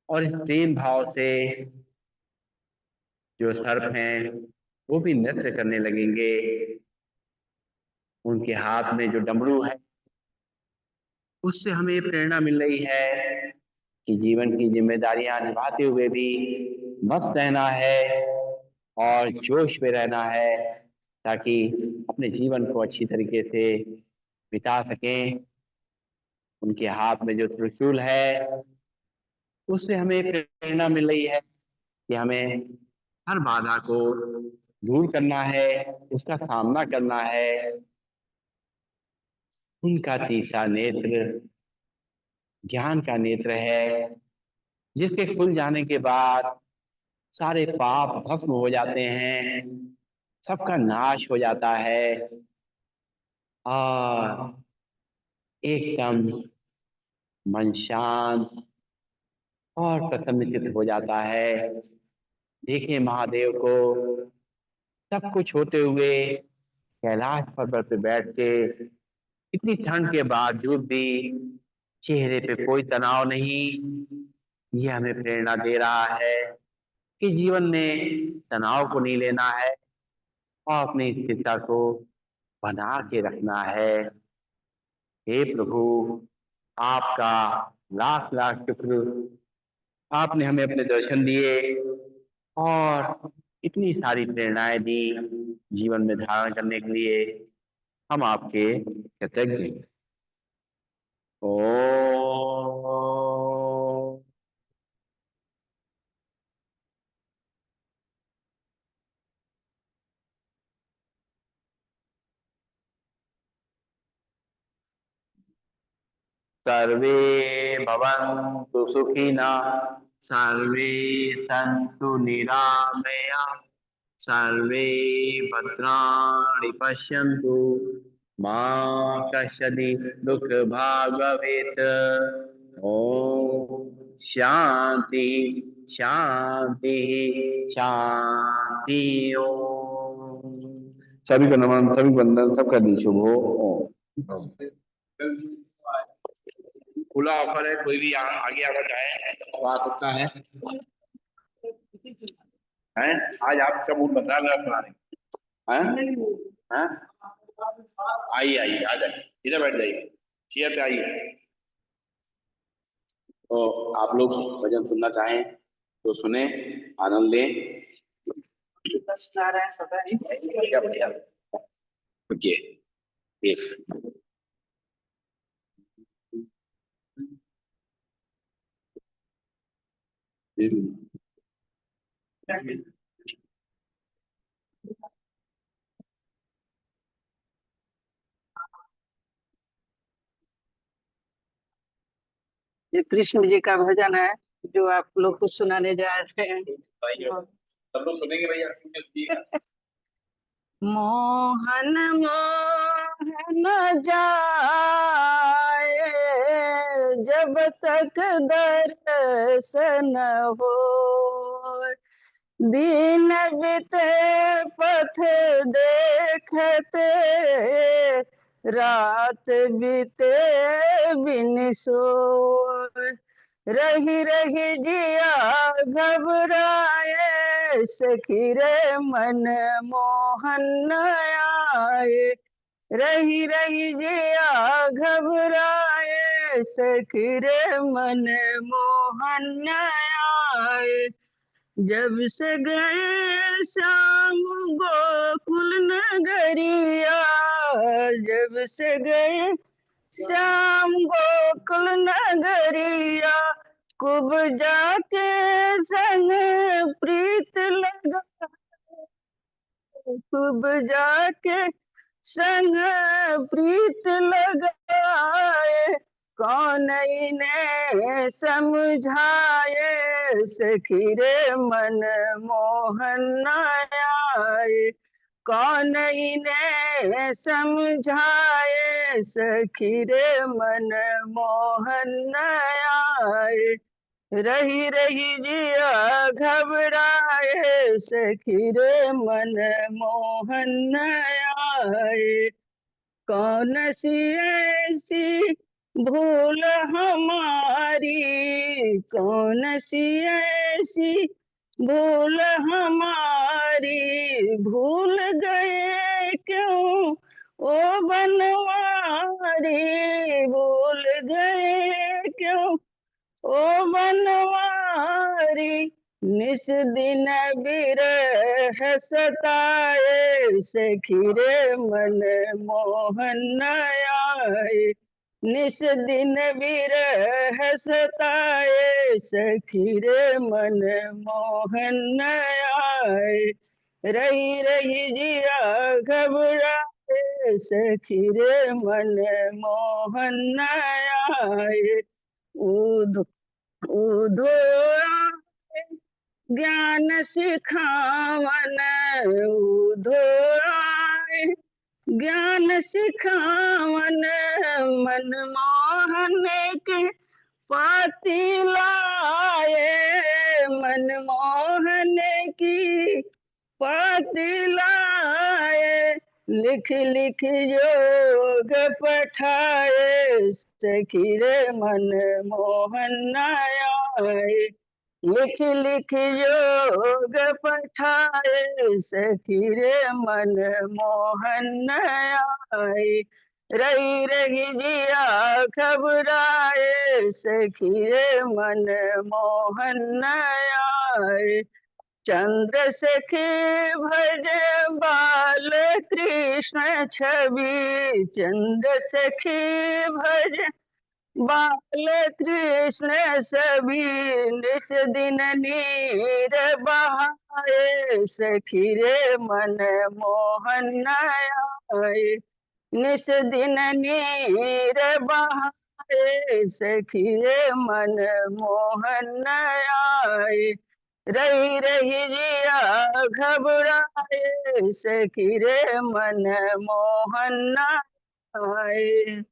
और इस प्रेम भाव से जो सर्प हैं वो भी नृत्य करने लगेंगे। उनके हाथ में जो डमरू है उससे हमें प्रेरणा मिल रही है कि जीवन की जिम्मेदारियां निभाते हुए भी मस्त रहना है और जोश में रहना है, ताकि अपने जीवन को अच्छी तरीके से बिता सकें। उनके हाथ में जो त्रिशूल है उससे हमें प्रेरणा मिल रही है कि हमें हर बाधा को दूर करना है, उसका सामना करना है। उनका तीसरा नेत्र ज्ञान का नेत्र है, जिसके खुल जाने के बाद सारे पाप भस्म हो जाते हैं, सबका नाश हो जाता है और एकदम मन शांत और प्रसन्नचित्त हो जाता है। देखिए महादेव को सब कुछ होते हुए कैलाश पर्वत पे बैठ के इतनी ठंड के बावजूद भी चेहरे पे कोई तनाव नहीं। ये हमें प्रेरणा दे रहा है कि जीवन में तनाव को नहीं लेना है और अपनी स्थिरता को बना के रखना है। हे प्रभु, आपका लाख लाख शुक्र, आपने हमें अपने दर्शन दिए और इतनी सारी प्रेरणाएं दी जीवन में धारण करने के लिए। हम आपके कृतज्ञ हैं। ओम सर्वे भवन्तु सुखिनः, सर्वे सन्तु निरामया, सर्वे भद्राणि पश्यन्तु, मा कश्चित् दुःखभाग् भवेत्। ओम शांति शांति शांति। ओम। सभी को नमन, सभी को वंदन, सबका दिन शुभ हो। ओम। खुला ऑफर है, कोई भी आगे आना चाहे तो आ सकता है। हैं? आज आपका मूड बता रहा है। हैं? हैं? आइए आइए, आ जाइए, सीधा बैठ जाइए, चेयर पे आइए। तो आप लोग भजन सुनना चाहें तो सुने, आनंद लें। सुना रहे हैं सदा ही। बढ़िया बढ़िया। रुकिए, एक ये कृष्ण जी का भजन है जो आप लोग को सुनाने जा रहे हैं। सब लोग सुनेंगे भैया। मोहन मोहन जाए जब तक दर्शन हो, दीन बीते पथ देखते, रात बीते बिन सोए, रही रही जिया घबराए, सखी रे मन मोहन आए, रही रही जिया घबराए, सखी रे मन मोहन आए। जब से गए श्याम गोकुल नगरिया, जब से गए श्याम गोकुल नगरिया, कुब जाके संग प्रीत लगा, कुब जाके संग प्रीत लगाए, कौन इन्हें समझाए, सखी रे मन मोहन आए, कौन इन्हें समझाए, सखी रे मन मोहन आए, रही रही जिया घबराए, सखी रे मन मोहन आए, कौन सी ऐसी भूल हमारी कौन सी ऐसी भूल हमारी, भूल गए क्यों ओ बनवारी, भूल गए क्यों ओ बनवारी। निस दिन बिरह सताए, सखी रे मन मोहन आए। निस दिन बिरह सताए, सखी रे मन मोहन आए। रही रही जिया घबराए, सखी रे मन मोहन आए। उधो उधो आए, ज्ञान सिखावन, उधो आए, ज्ञान सिखावन। मनमोहन के पाती लाए, मनमोहन की पाती लाए। लिख लिख योग पठाए, सखी रे मन मोहन आए। लिख लिख योग पठाए, सखी रे मन मोहन आए। रही रही जिया घबराए, सखी रे मन मोहन आए। चंद्र सखी भज बाल कृष्ण छवि, चंद्र सखी भज बाल कृष्ण सभी। निस दिन नीर बहाए, सखी रे मन मोहन आए। निस दिन नीर बहाए, सखी रे मन मोहन आए। रही रही जिया घबराए, सखी रे मन मोहन आए।